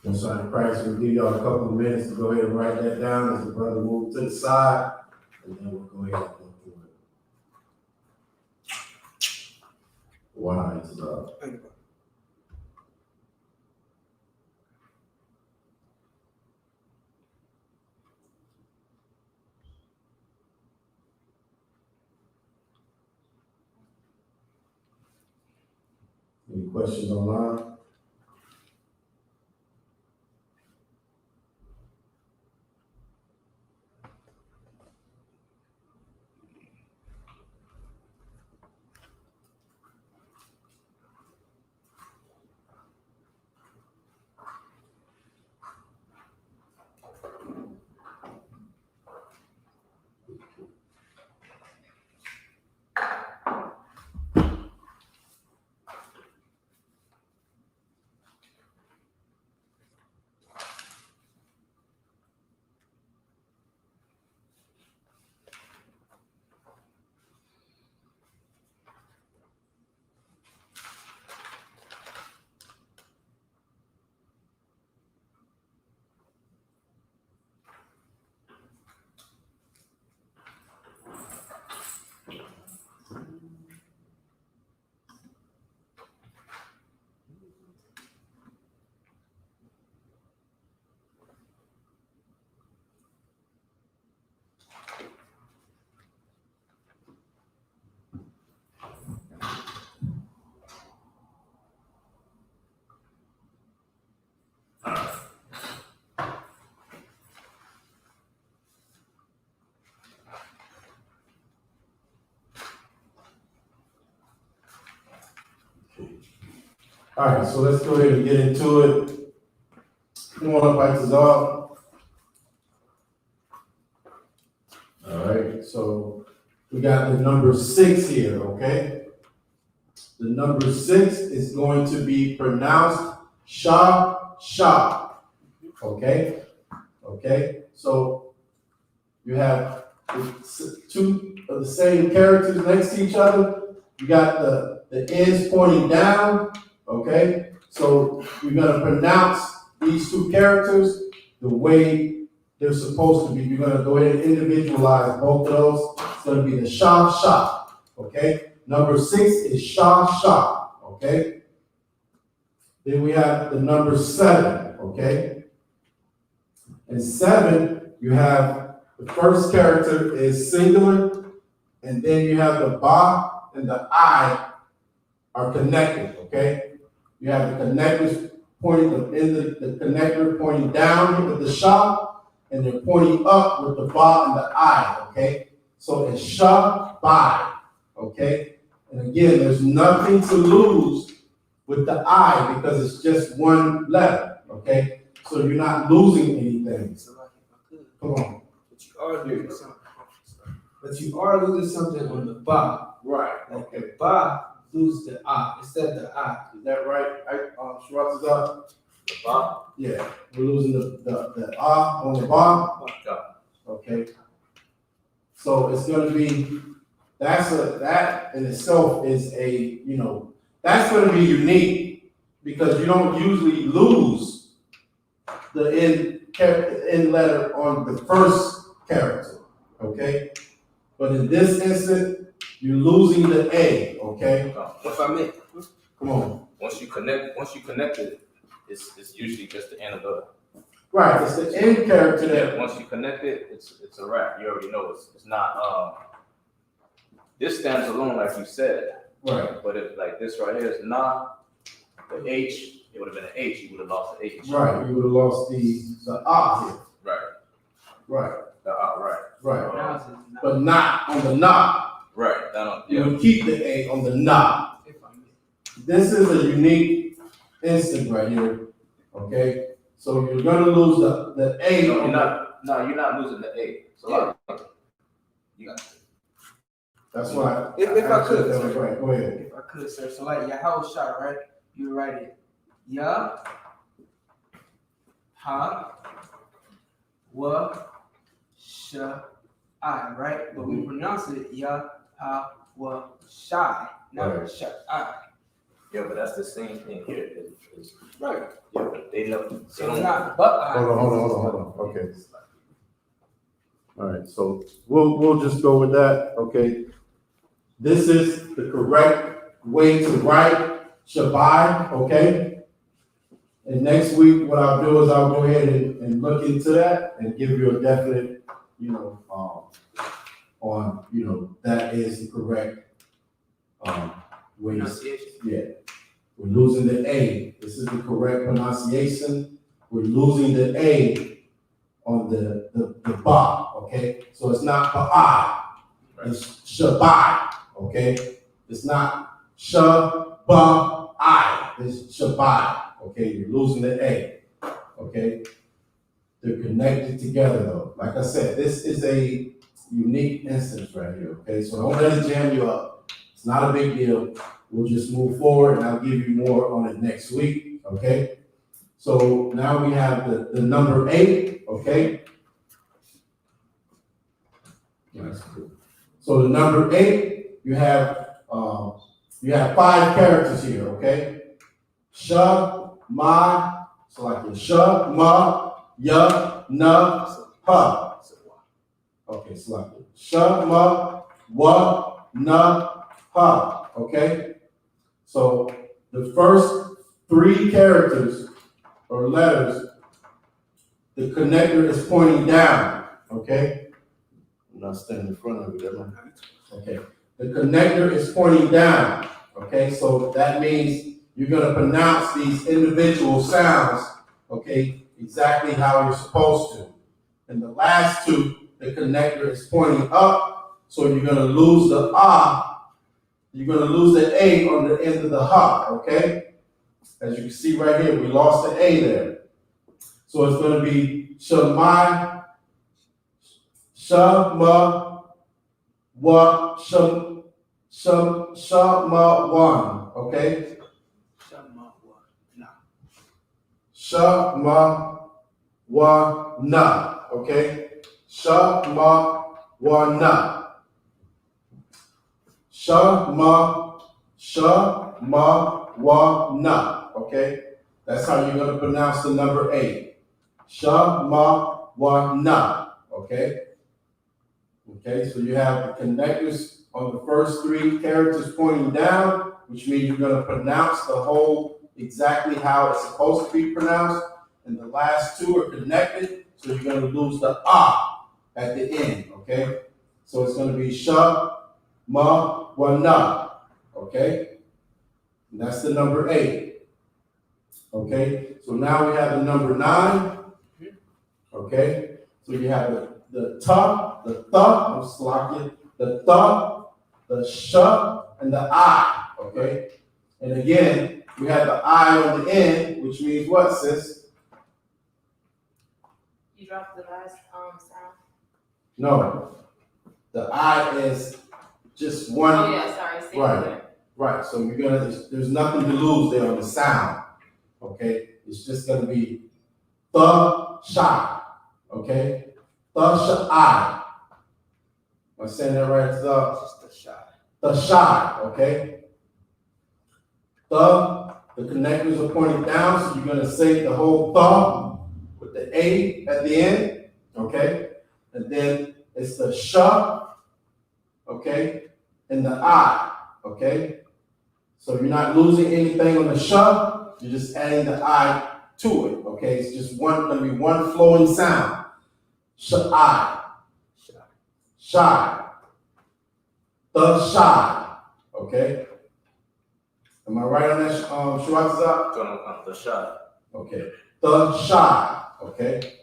Inside of Christ, we'll give y'all a couple of minutes to go ahead and write that down as the brother moves to the side, and then we'll go ahead and go through it. Wow, it's up. Any questions online? All right, so let's go ahead and get into it. Come on up, Isupk. All right, so we got the number 6 here, okay? The number 6 is going to be pronounced sha, okay? Okay, so you have two of the same characters next to each other. You got the ends pointing down, okay? So we're gonna pronounce these two characters the way they're supposed to be. We're gonna go ahead and individualize both of those. It's gonna be the sha, okay? Number 6 is Sha, okay? Then we have the number 7, okay? And 7, you have the first character is singular, and then you have the Ba and the I are connected, okay? You have the connectors pointing the connector pointing down with the Sha, and they're pointing up with the Ba and the I, okay? So it's Shabbai, okay? And again, there's nothing to lose with the I because it's just one letter, okay? So you're not losing anything. So like if I could, Come on. but you are losing something. But you are losing something on the ba. Right, Like okay. the ba lose the ah instead of the I. Is that right? Schwartz is up? The ba. Yeah, we're losing the ah on the ba. Yeah. Okay. So it's gonna be, that in itself is a, that's gonna be unique because you don't usually lose the end letter on the first character, okay? But in this instant, you're losing the A, okay? If I may, Come on. Once you connect it, it's usually just the end of the. Right, it's the end character that, Yeah, once you connect it, it's a wrap. You already know it's not. This stands alone, like you said. right, But if like this right here is not the H, it would have been an H. You would have lost the H. right, you would have lost the ah here, Right. right, The right. right. now it's not. But not on the na. Right. That on. You Yeah. would keep the A on the na. If I may. This is a unique instant right here, okay? So you're gonna lose the A. No, on you're not losing the A. So you got. That's why. If I could, Go sir. ahead, go ahead. If I could, sir. So like Yahweh, right? You write it Ya Ha Wa Sha I, right? But we pronounce it Ya Ha Wa Shai, not Right. Sha I. Yeah, but that's the same thing here. It's, Right. yeah, but they know. So it's not but I. Hold on. Okay. All right, so we'll just go with that, okay? This is the correct way to write Shabbai, okay? And next week, what I'll do is I'll go ahead and look into that and give you a definite, on, that is the correct, way to Pronunciation. yeah, we're losing the A. This is the correct pronunciation. We're losing the A on the ba, okay? So it's not ba'a, it's shabai, okay? It's not shabai, it's shabai, okay? You're losing the A, okay? They're connected together though. Like I said, this is a unique instance right here, okay? So don't let it jam you up. It's not a big deal. We'll just move forward and I'll give you more on it next week, okay? So now we have the number 8, okay? So the number 8, you have 5 characters here, okay? Sha, ma, so like the sha, ma, ya, na, ha. Okay, so like the sha, ma, wa, na, ha, okay? So the first 3 characters or letters, the connector is pointing down, okay? I'm not standing in front of it, am I? Okay, the connector is pointing down, okay? So that means you're gonna pronounce these individual sounds, okay, exactly how you're supposed to. And the last 2, the connector is pointing up, so you're gonna lose the ah. You're going to lose the A on the end of the ha, okay? As you can see right here, we lost the A there. So it's going to be shamai, shama, wa, shama, one, okay? Shama, wa, na, okay? Shama, wa, na. Shama, wa, na, okay? That's how you're going to pronounce the number 8. Shama, wa, na, okay? Okay, so you have the connectors on the first three characters pointing down, which means you're gonna pronounce the whole exactly how it's supposed to be pronounced. And the last two are connected, so you're gonna lose the ah at the end, okay? So it's gonna be sha, ma, wa, na, okay? And that's the number 8, okay? So now we have the number 9, okay? So you have the ta, the tha, I'm slocking, the tha, the sha, and the I, okay? And again, we have the I on the end, which means what, sis? You dropped the last sound. No. The I is just one. Oh yeah, sorry. Singular. Right. So you're gonna, there's nothing to lose there on the sound, okay? It's just gonna be the sha, okay? The sha I. Am I saying that right? Just a shot. The shy, okay? The connectors are pointing down, so you're gonna say the whole with the A at the end, okay? And then it's the sha, okay? And the I, okay? So you're not losing anything on the sha, you're just adding the I to it, okay? It's just gonna be one flowing sound. Shy, shy, the shy, okay? Am I right on that, Shwatza? The shot. Okay. The shy, okay?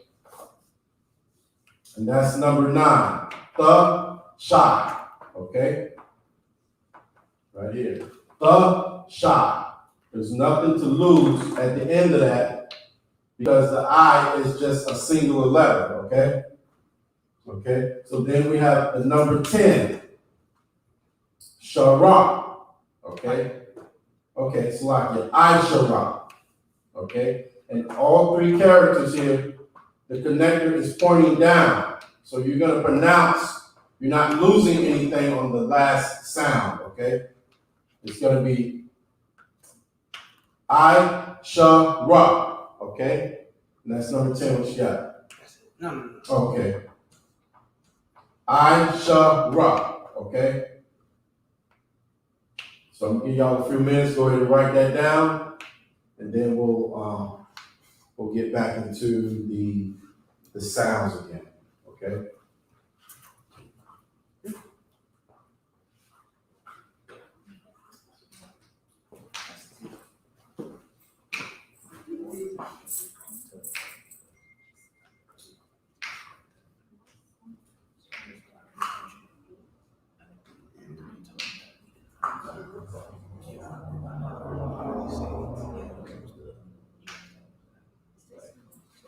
And that's number 9. The shy, okay? Right here. The shy. There's nothing to lose at the end of that because the I is just a singular letter, okay? Okay, so then we have the number 10. Shara, okay? Okay, it's like your I-Shara, okay? And all 3 characters here, the connector is pointing down. So you're gonna pronounce, you're not losing anything on the last sound, okay? It's gonna be I-Shara, okay? And that's number 10, what you got? No. Okay. I-Shara, okay? So I'm gonna give y'all a few minutes, go ahead and write that down, and then we'll get back into the sounds again, okay?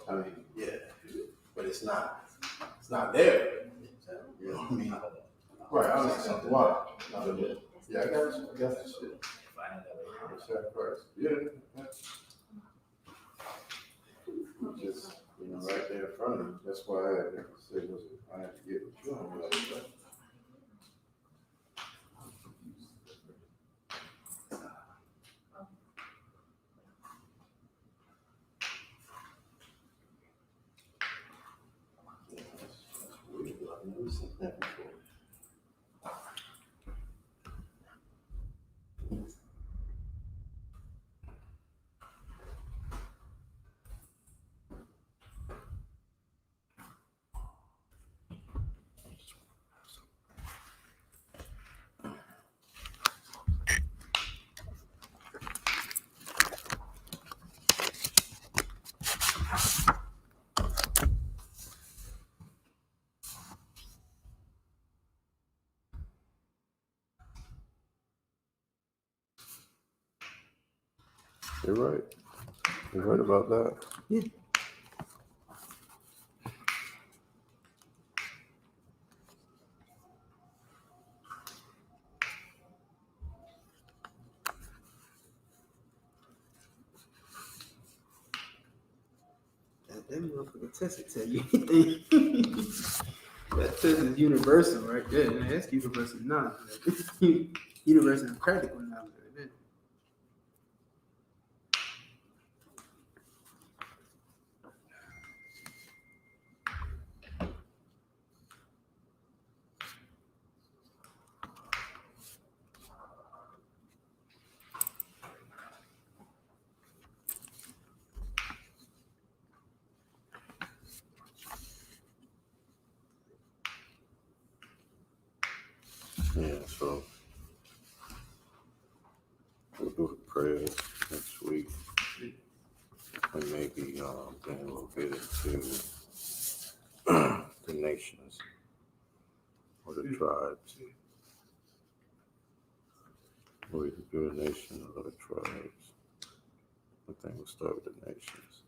I mean, yeah, but it's not there. You know what I mean? Right, I was like, water. Yeah, I got you. I got that shit. First. Yeah. Just, right there in front of me. That's why I had to say, I had to get what you on. I've never seen that before. You're right. You're right about that. Yeah. That motherfucker test it tell you anything. That test is universal right there, man. That's universal knowledge. Right? Universal and practical knowledge right there. Yeah, so we'll do the prayers next week. And maybe then we'll get into the nations or the tribes. We'll either do the nation or the tribes. I think we'll start with the nations.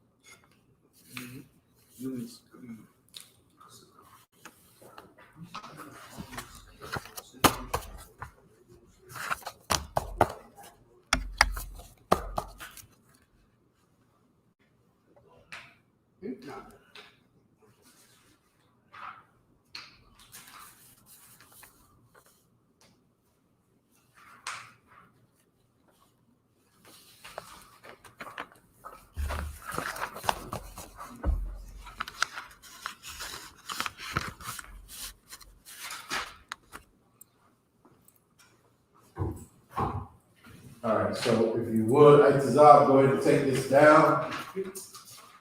All right, so if you would, Itazab, go ahead and take this down.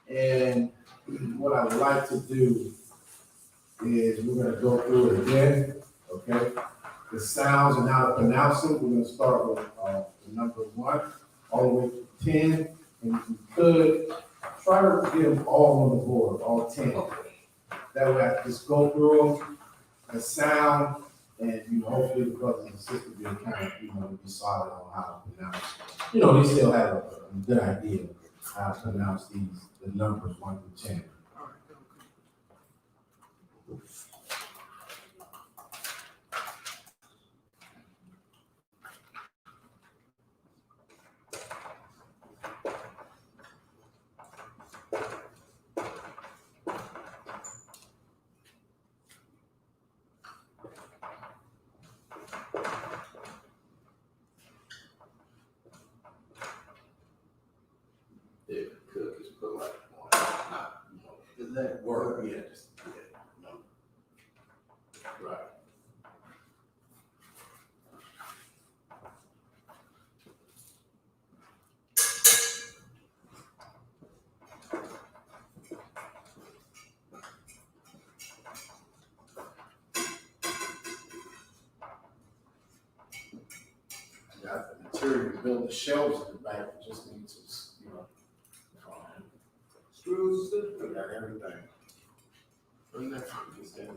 And what I would like to do is we're gonna go through it again, okay? The sounds and how to pronounce them. We're gonna start with the number 1 all the way to 10. And if you could, try to get them all on the board, all 10. That way I can just go through them, the sound, and hopefully the brothers and sisters will kind of be solid on how to pronounce. They still have a good idea of how to pronounce the numbers 1 through 10. Yeah, could just put like not word, yeah, just right. Got the material to build the shelves in the back. We just need to, screws. We got everything. Bring that just then,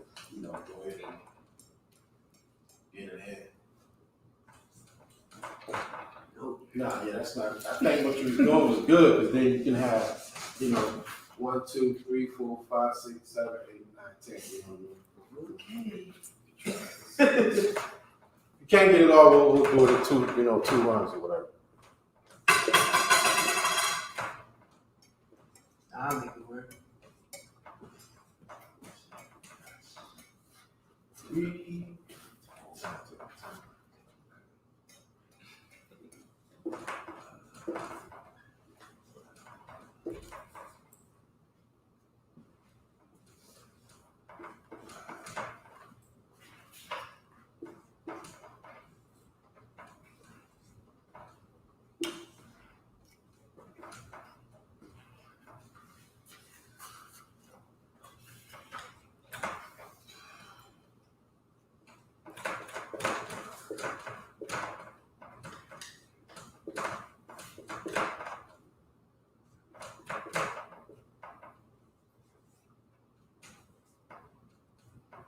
go ahead and get it in. Nah, yeah, that's not. I think what you was doing was good because then you can have, 1, 2, 3, 4, 5, 6, 7, 8, 9, 10. Okay. You can't get it all. We'll do it in 2 runs or whatever. I'll make it work. 3.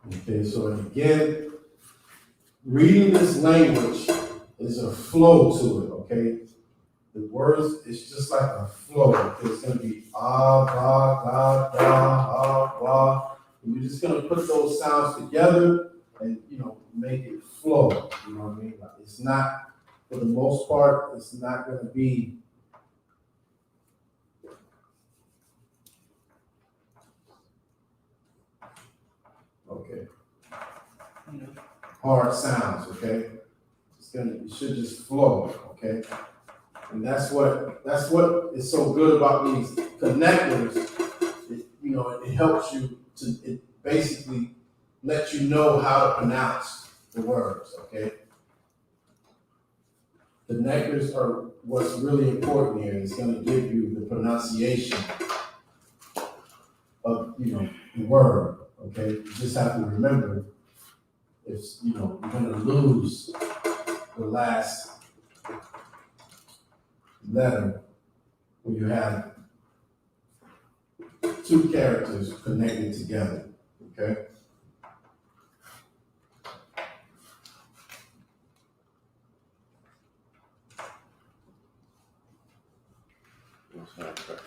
Okay, so again, reading this language is a flow to it, okay? The words, it's just like a flow. Okay? It's going to be ah, ba, ga, da, ah, ba. And we're just going to put those sounds together and, make it flow. You know what I mean? Like, it's not, for the most part, it's not going to be okay. Hard sounds, okay? It should just flow, okay? And that's what is so good about these connectors. It helps you it basically lets you know how to pronounce the words, okay? The connectors are what's really important here. It's going to give you the pronunciation of the word, okay? You just have to remember It's, you know, you're gonna lose the last letter when you have two characters connected together, okay? Most High Christ.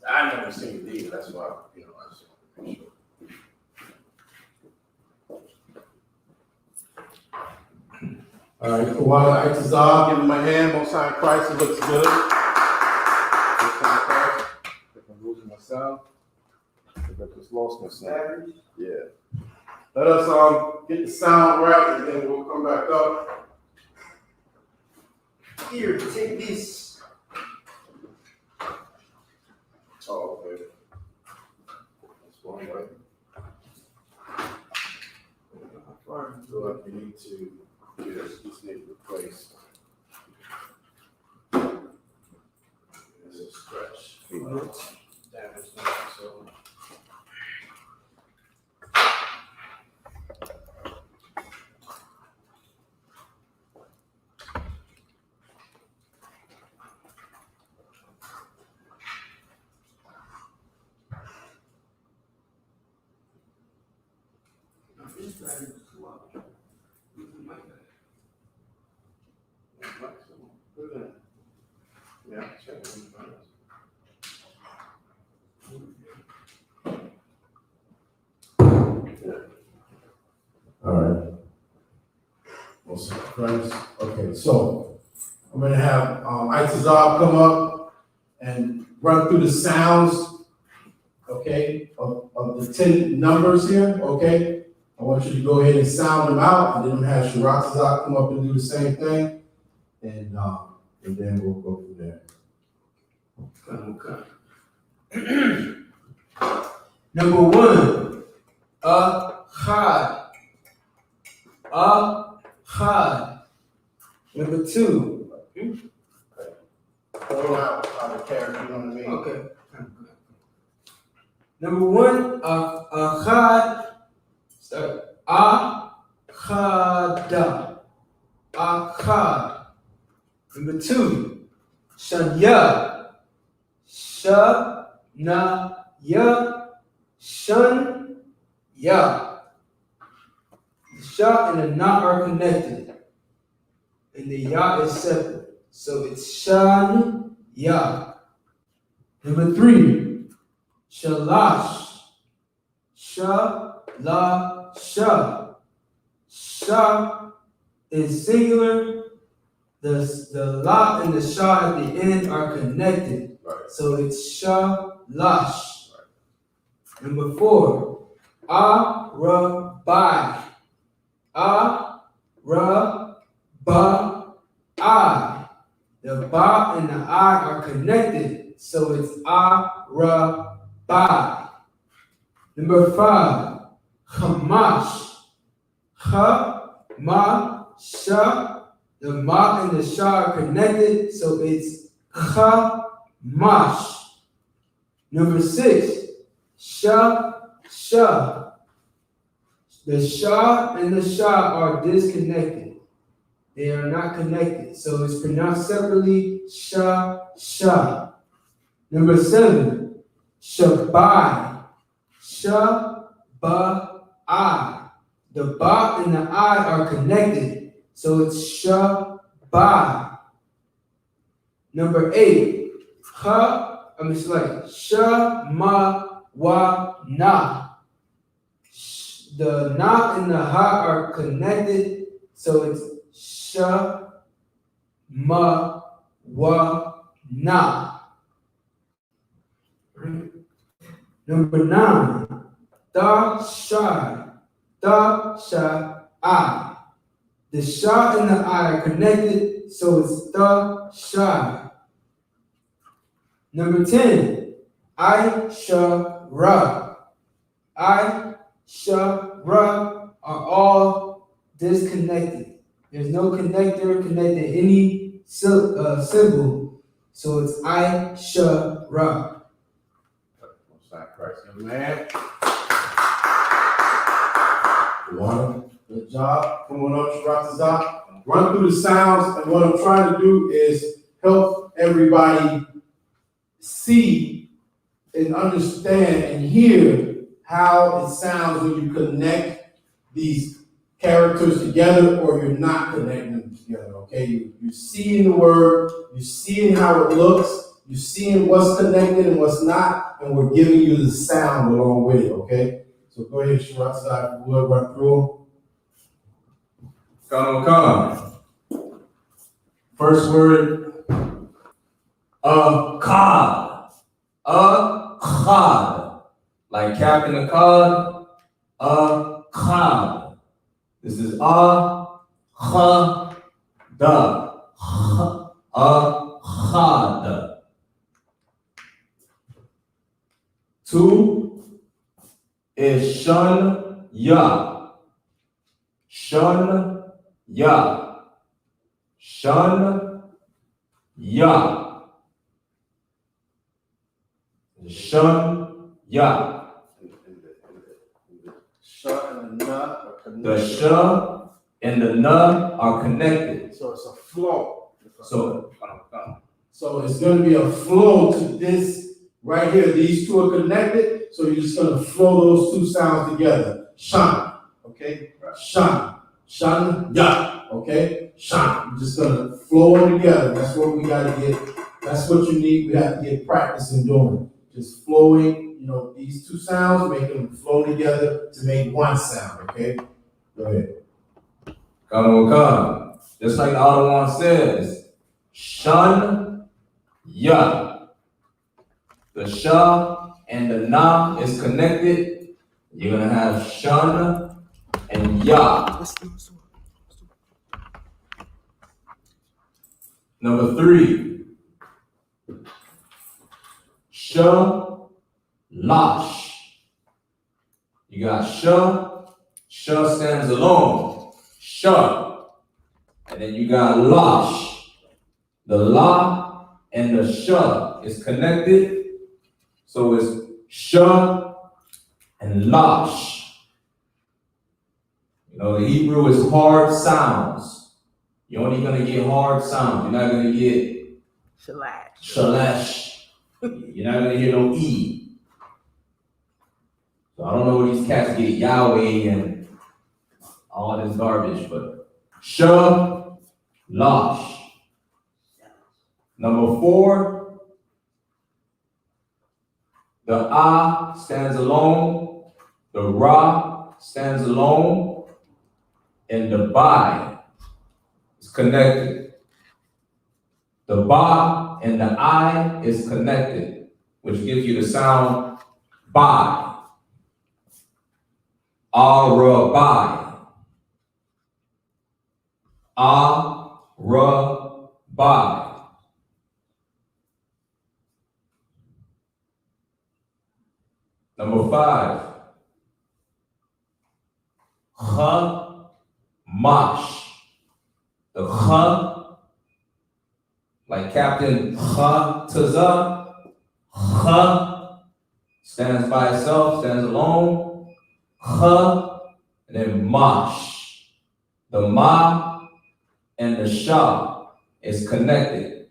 I never seen these, that's why, you know, I just want to make sure. All right, Kawala Itazal, give him my hand, Most High in Christ, it looks good. Most High in Christ, if I'm losing my sound, if I just lost my sound. Yeah. Let us get the sound right, and then we'll come back up. Here, take this. Oh, okay. That's one way. I feel like we need to, just need to replace. It's a stretch. Damage, so. Yeah, check it. All right. Most of the friends. Okay, so I'm gonna have Itazal come up and run through the sounds, okay, of the 10 numbers here, okay? I want you to go ahead and sound them out, and then I'm gonna have Shiratazak come up and do the same thing, and then we'll go from there. Number one, Ahad. Ahad. Number two. Throw out the character, you know what I mean? Okay. Number one, Ahad. Start. Ahada. Ahad. Number two, Shanya. Sha-na-ya. Shun-ya. The sha and the na are connected, and the ya is separate. So it's shan-ya. Number 3, shalash. Sha-la-sha. Sha is singular. The la and the sha at the end are connected. Right. So it's shalash. Number 4, arabai. Arabai. The ba and the I are connected, so it's arabai. Number 5, chamash. Cha-ma-sha. The ma and the sha are connected, so it's chamash. Number 6, sha. The sha and the sha are disconnected. They are not connected, so it's pronounced separately, sha. Number 7, shabai. Shabai. The ba and the I are connected, so it's shabai. Number 8, shamawana. The na and the ha are connected, so it's shamawana. Number 9, da-shai. Da-sha-I. The sha and the I are connected, so it's da-shai. Number 10, I-sha-ra. I-sha-ra are all disconnected. There's no connector connecting any symbol, so it's I-sha-ra. Sacrifice, young man. Good job. Come on up, Sharatazah. Run through the sounds, and what I'm trying to do is help everybody see and understand and hear how it sounds when you connect these characters together or you're not connecting them together, okay? You're seeing the word, you're seeing how it looks, you're seeing what's connected and what's not, and we're giving you the sound along with it, okay? So go ahead, Sharatazah, we'll run through them. Come. First word, cod. Cod. Like Captain the Cod, cod. This is da. Cod. 2 is shun-ya. Shun-ya. Shun-ya. Shun-ya. The sha and the na are connected. So it's a flow. So it's going to be a flow to this right here. These two are connected, so you're just going to flow those two sounds together. Shan, okay? Shan, ya, okay? Shan. You're just going to flow them together. That's what we got to get. That's what you need. We have to get practice in doing. Just flowing, these two sounds, make them flow together to make one sound, okay? Go ahead. Come. Just like the other one says, shun-ya. The sha and the na is connected. You're gonna have shun and ya. Number 3, shalash. You got sha stands alone, sha. And then you got lash. The la and the sha is connected, so it's sha and lash. The Hebrew is hard sounds. You're only gonna get hard sounds. You're not gonna get Shellac. Shalash. You're not gonna hear no E. So I don't know where these cats get Yahweh and all this garbage, but Shalash. Number 4, the A stands alone, the Ra stands alone, and the Bai is connected. The Ba and the I is connected, which gives you the sound Bai. Arabai. Arabai. Number 5. Mash. The like Captain Taza, stands by itself, stands alone. And then Mash. The Ma and the Sha is connected.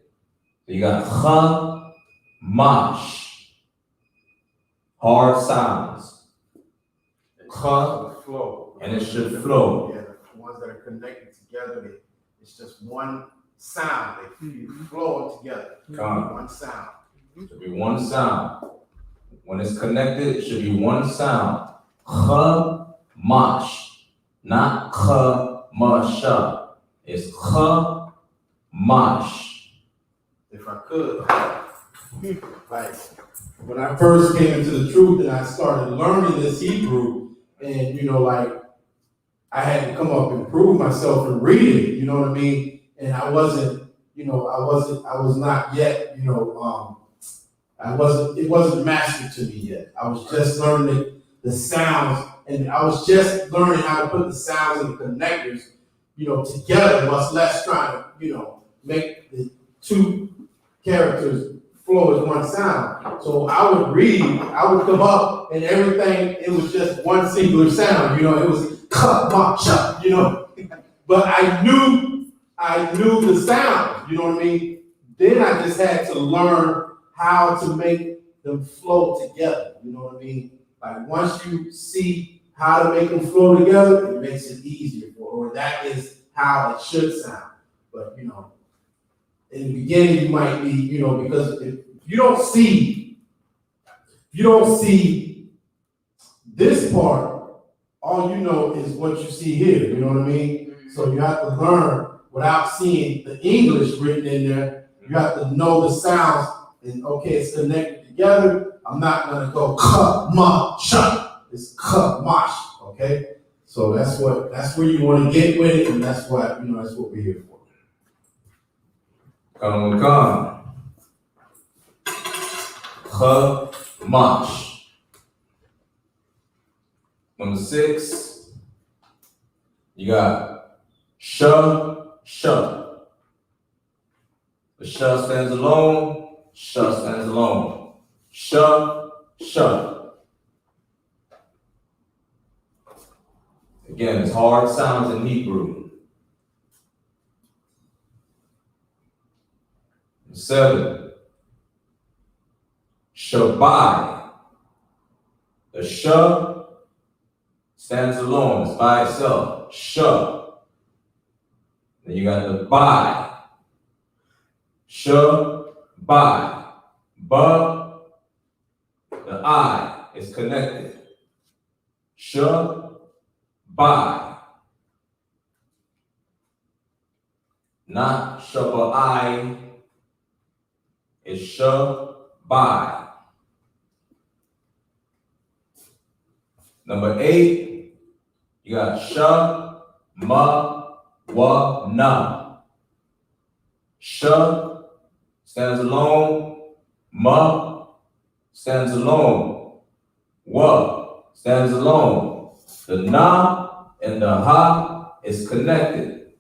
So you got Mash. Hard sounds. Flow. And it should flow. Yeah, the ones that are connected together, it's just one sound. They flow together. One sound. It should be one sound. When it's connected, it should be one sound. Mash. Not masha. It's mash. If I could, like when I first came into the truth and I started learning this Hebrew, and like I had to come up and prove myself and read it, you know what I mean? And I was not yet, it wasn't mastered to me yet. I was just learning the sounds, and I was just learning how to put the sounds and the connectors, together, much less trying to, make the two characters flow as one sound. So I would read, I would come up, and everything, it was just one singular sound, it was ka-ma-cha, but I knew the sound, you know what I mean? Then I just had to learn how to make them flow together, you know what I mean? Like once you see how to make them flow together, it makes it easier or that is how it should sound. But in the beginning you might be, because if you don't see this part, all you know is what you see here, you know what I mean? So you have to learn without seeing the English written in there. You have to know the sounds, and okay, it's connected together. I'm not gonna go ka-ma-sha. It's ka-mash, okay? So that's where you want to get with it, and that's what we're here for. Come. Mash. Number 6, you got sha. The sha stands alone, sha stands alone. Sha. Again, it's hard sounds in Hebrew. 7, Shabbai. The sha stands alone, it's by itself. Sha. Then you got the bai. Sha, bai. Ba, the I is connected. Sha, bai. Not shabai. It's sha, bai. Number 8, you got sha, ma, wa, na. Sha stands alone, ma stands alone, wa stands alone. The na and the ha is connected.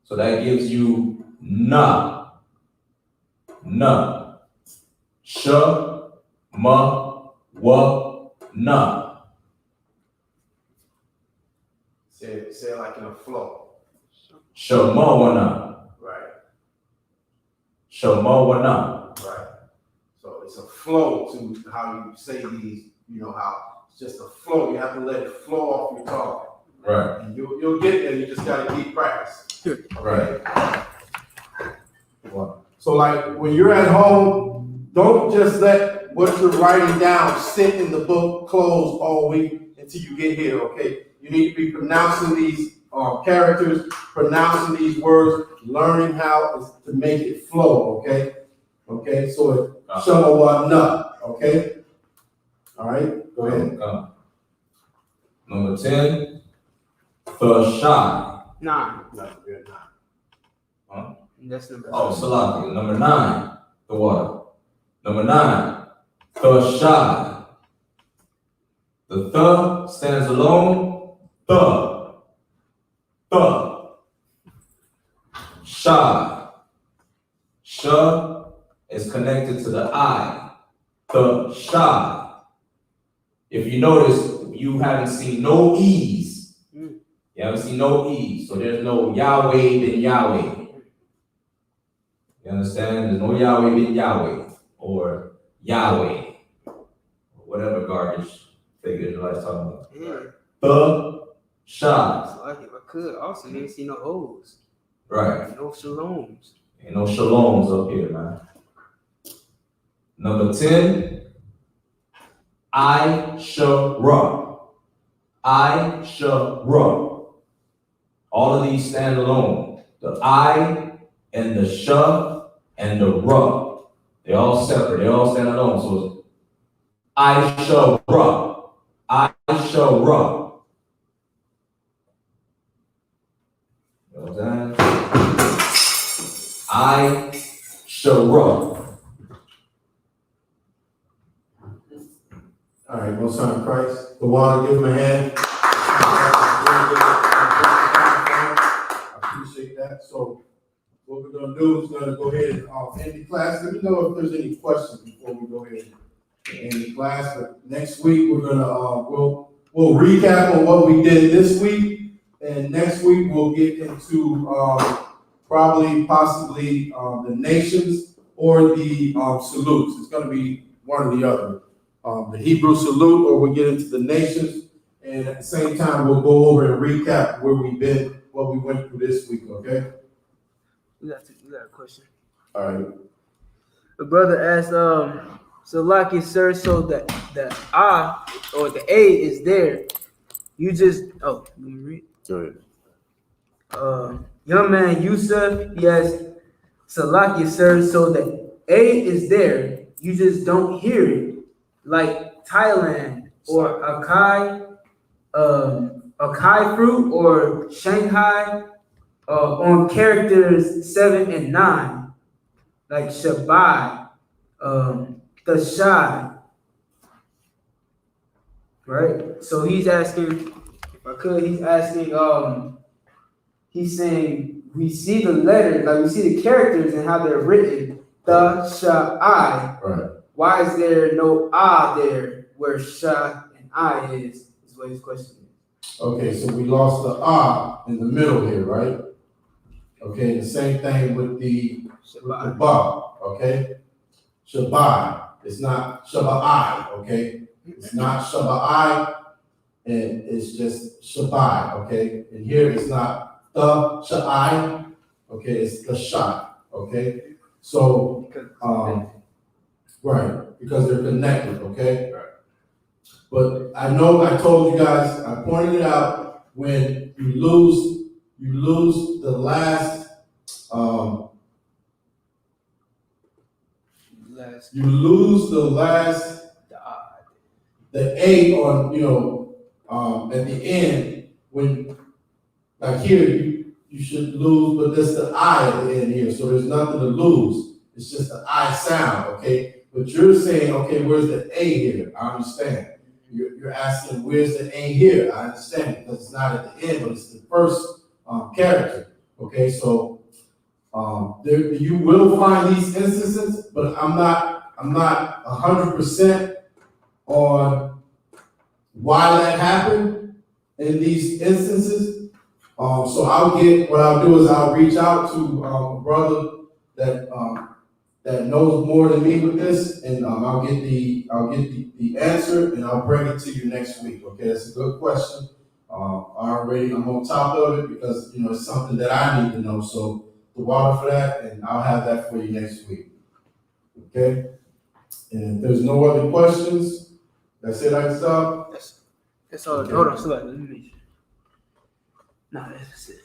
So that gives you na. Sha, ma, wa, na. Say it like in a flow. Shamawana. Right. Shamowana. Right. So it's a flow to how you say these, how it's just a flow. You have to let it flow off your tongue. Right. And you'll get there, you just gotta keep practice. Right. So like when you're at home, don't just let what you're writing down sit in the book closed all week until you get here, okay? You need to be pronouncing these characters, pronouncing these words, learning how to make it flow, okay? Okay, so it's Shamowana, okay? All right, go ahead. Number 10, Thashai. 9. No, you're not. Huh? That's number. Oh, Salaki. Number 9, the water. Number 9, Thashai. The th stands alone. Th. Shai. Sh is connected to the I. The Shai. If you notice, you haven't seen no E's. You haven't seen no E's. So there's no Yahweh then Yahweh. You understand? There's no Yahweh then Yahweh. Or Yahweh. Or whatever garbage figure Israelites talking about. Yeah. The Shai. So like if I could, also didn't see no O's. Right. No Shaloms. Ain't no shaloms up here, man. Number 10, I.S.U.P.K. I.S.U.P.K. All of these stand alone. The I and the sh and the r. They're all separate. They all stand alone. So it's I.S.U.P.K. I.S.U.P.K. You know what I'm saying? I.S.U.P.K. All right, most time Christ. The water, give him a hand. I appreciate that. So what we're gonna do is gonna go ahead and end the class. Let me know if there's any questions before we go ahead and end the class. But next week we're gonna we'll recap on what we did this week, and next week we'll get into possibly the nations or the salutes. It's gonna be one or the other. The Hebrew salute, or we'll get into the nations, and at the same time, we'll go over and recap where we've been, what we went through this week, okay? We got a question. All right. The brother asked, so like it, sir, so that the I or the A is there. You just, let me read. Go ahead. Young man Yusuf, yes, Salaki, sir, so the A is there. You just don't hear it. Like Thailand or Akai fruit or Shanghai on characters 7 and 9, like Shabai, the Shai, right? So he's asking, if I could, he's saying we see the letters, like we see the characters and how they're written, the Shai. Right. Why is there no I there where Sha and I is what his question is. Okay, so we lost the in the middle here, right? Okay, the same thing with the ba, okay? Shabbai, it's not Shabbai, okay? It's not Shabbai, and it's just Shabbai, okay? And here it's not the Shai, okay? It's the Shai, okay? So, right, because they're connected, okay? Right. But I know I told you guys, I pointed it out, when you lose the last, the A on, at the end, when, like here, you should lose, but there's the I at the end here, so there's nothing to lose. It's just the I sound, okay? But you're saying, okay, where's the A here? I understand. You're asking, where's the A here? I understand, because it's not at the end, but it's the first character, okay? So there, you will find these instances, but I'm not 100% on why that happened in these instances. So what I'll do is I'll reach out to a brother that that knows more than me with this, and I'll get the answer, and I'll bring it to you next week. Okay, that's a good question. I'm on top of it because it's something that I need to know. So the water for that, and I'll have that for you next week. Okay, and if there's no other questions, that's it. I can stop. That's all. Hold on, let me make sure. No, that's it.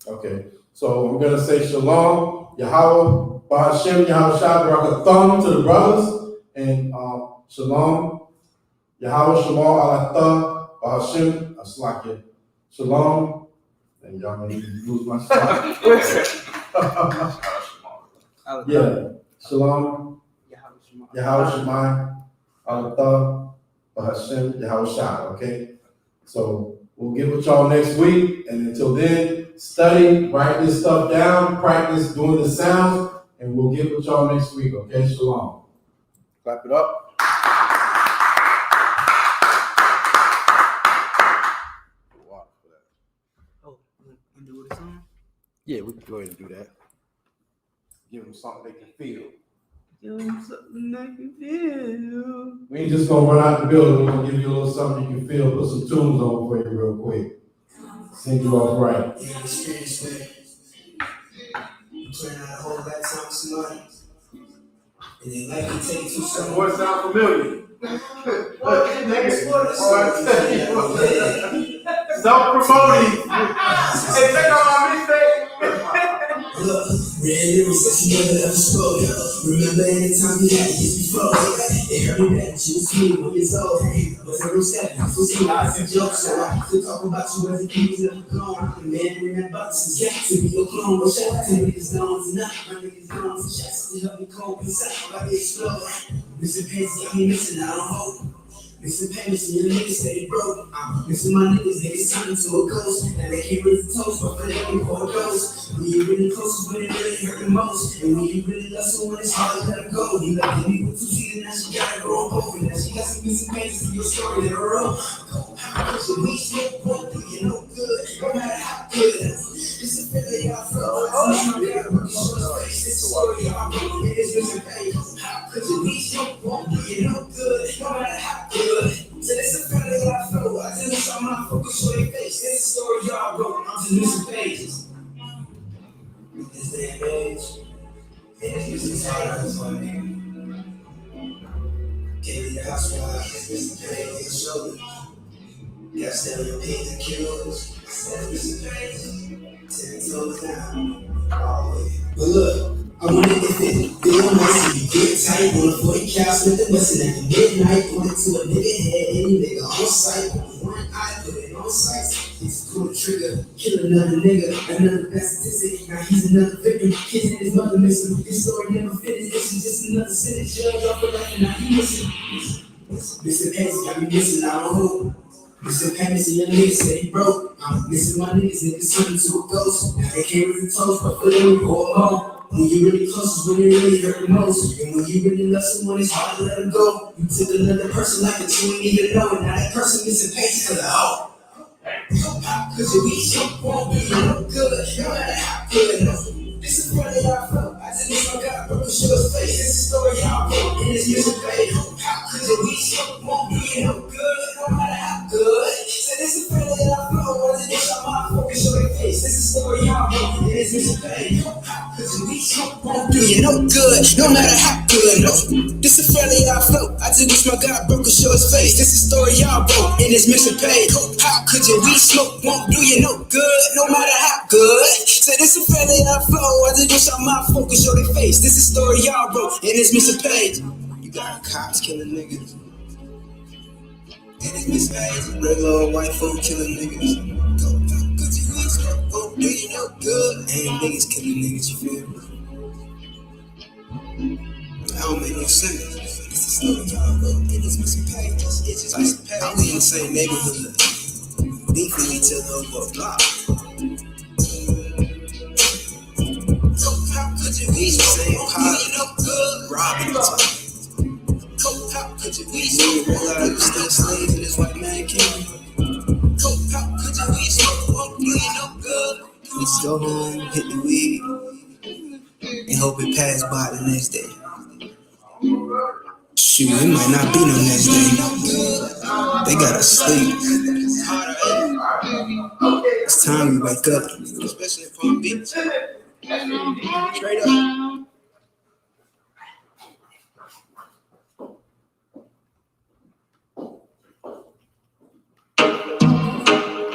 Okay, so I'm gonna say shalom, Yahweh, Bahashem, Yahweh Shah, Barakatham to the brothers, and shalom, Yahweh Shema Alatha, Bahashem, Aslakia, shalom, and y'all made me lose my spot. Yeah, shalom, Yahweh Shema Alatha, Bahashem, Yahweh Shah. Okay, so we'll get with y'all next week, and until then, study, write this stuff down, practice doing the sounds, and we'll get with y'all next week, okay? Shalom. Clap it up. Oh, and do the song? Yeah, we can go ahead and do that. Give them something they can feel. Give them something they can feel. We ain't just gonna run out the building, we're gonna give you a little something you can feel, put some tunes on for you real quick. Sing you off right. Yeah, experience, man. You playing out a whole back time with somebody. And they like to take you somewhere. Boy, sound familiar. Self-promoting. Hey, check out my mixtape. Look, real lyrics that you never ever spoke. Remember any time you had years before. It hurt me bad, you was me when you're old. But for real step, this was you, I said jokes. So I could talk about you as a kid was never gone. The man in that box is got to be your clone. But shout out to niggas gone tonight. My niggas gone for shots to help me cold inside. About to explode. Missing pants got me missing, I don't hope. Missing payments and your niggas steady broke. I'm missing my niggas turn into a ghost. Now they can't really toast, but for them, for a ghost. When you really close is when it really hurt the most. And when you really love someone, it's hard to let her go. You like the people 2 seasons, now she gotta go on both. And now she got some missing pages in your story that are wrong. Cause your weak shit won't do you no good, no matter how good. It's a feeling y'all feel. I'm trying to look at your face. It's a story y'all wrote. It is missing pages. Cause your weak shit won't do you no good, no matter how good. So it's a feeling y'all feel. I just wish I'm not focused on your face. It's a story y'all wrote. I'm just missing pages. This day and age, it's missing pages. Can't leave the house without it's missing pages. Shoulder. Got still your pains and kills. I said missing pages. 10 toes down. All the way. But look. I wanted to fit, feel messy, get tight, on a 40 cal, split the bustin' at the midnight, point it to a nigga head, any nigga on sight, one eye, put it on sight, he's pull the trigger, kill another nigga, another statistic, now he's another victim, kissing his mother missing, his story never finished, this is just another sentence, judge off the life, and now he missing, missing pains, got me missing, I don't hope. Missing payments and your niggas say broke. I'm missing my niggas turn to a ghost. Now they can't really toast, but for them we go home. When you really close is when it really hurt the most. And when you really love someone, it's hard to let them go. You took another person like that you ain't even know. And now that person missing pages cause of hoe. Cause your weak shit won't be no good, no matter how good. This is what y'all felt. I just wish my God broke the show's face. This is story y'all wrote, and it's missing page. Cause your weak shit won't be no good, no matter how good. So this is what y'all felt. I just wish my God broke the show's face. This is story y'all wrote, and it's missing page. Cause your weak shit won't do you no good, no matter how good. This is friendly y'all float. I just wish my God broke the show's face. This is story y'all wrote, and it's missing page. How could your weak smoke won't do you no good, no matter how good. So this is friendly y'all float. I just wish I might focus on their face. This is story y'all wrote, and it's missing page. You got cops killing niggas, and it's missing page. Regular white folk killing niggas. Cause you ain't smoke won't do you no good. And niggas killing niggas, you feel me? That don't make no sense. This is story y'all wrote, and it's missing pages. It's just missing pages. I was in the same neighborhood. Beefing each other over a block. We the same pot, robbing each other. How could you be so realize we still slaves in this white man kingdom? How could you be so won't do you no good? We just go home, hit the weed, and hope it pass by the next day. Shoot, it might not be no next day. They gotta sleep. It's time we wake up, especially in Palm Beach. Straight up.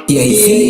Yeah.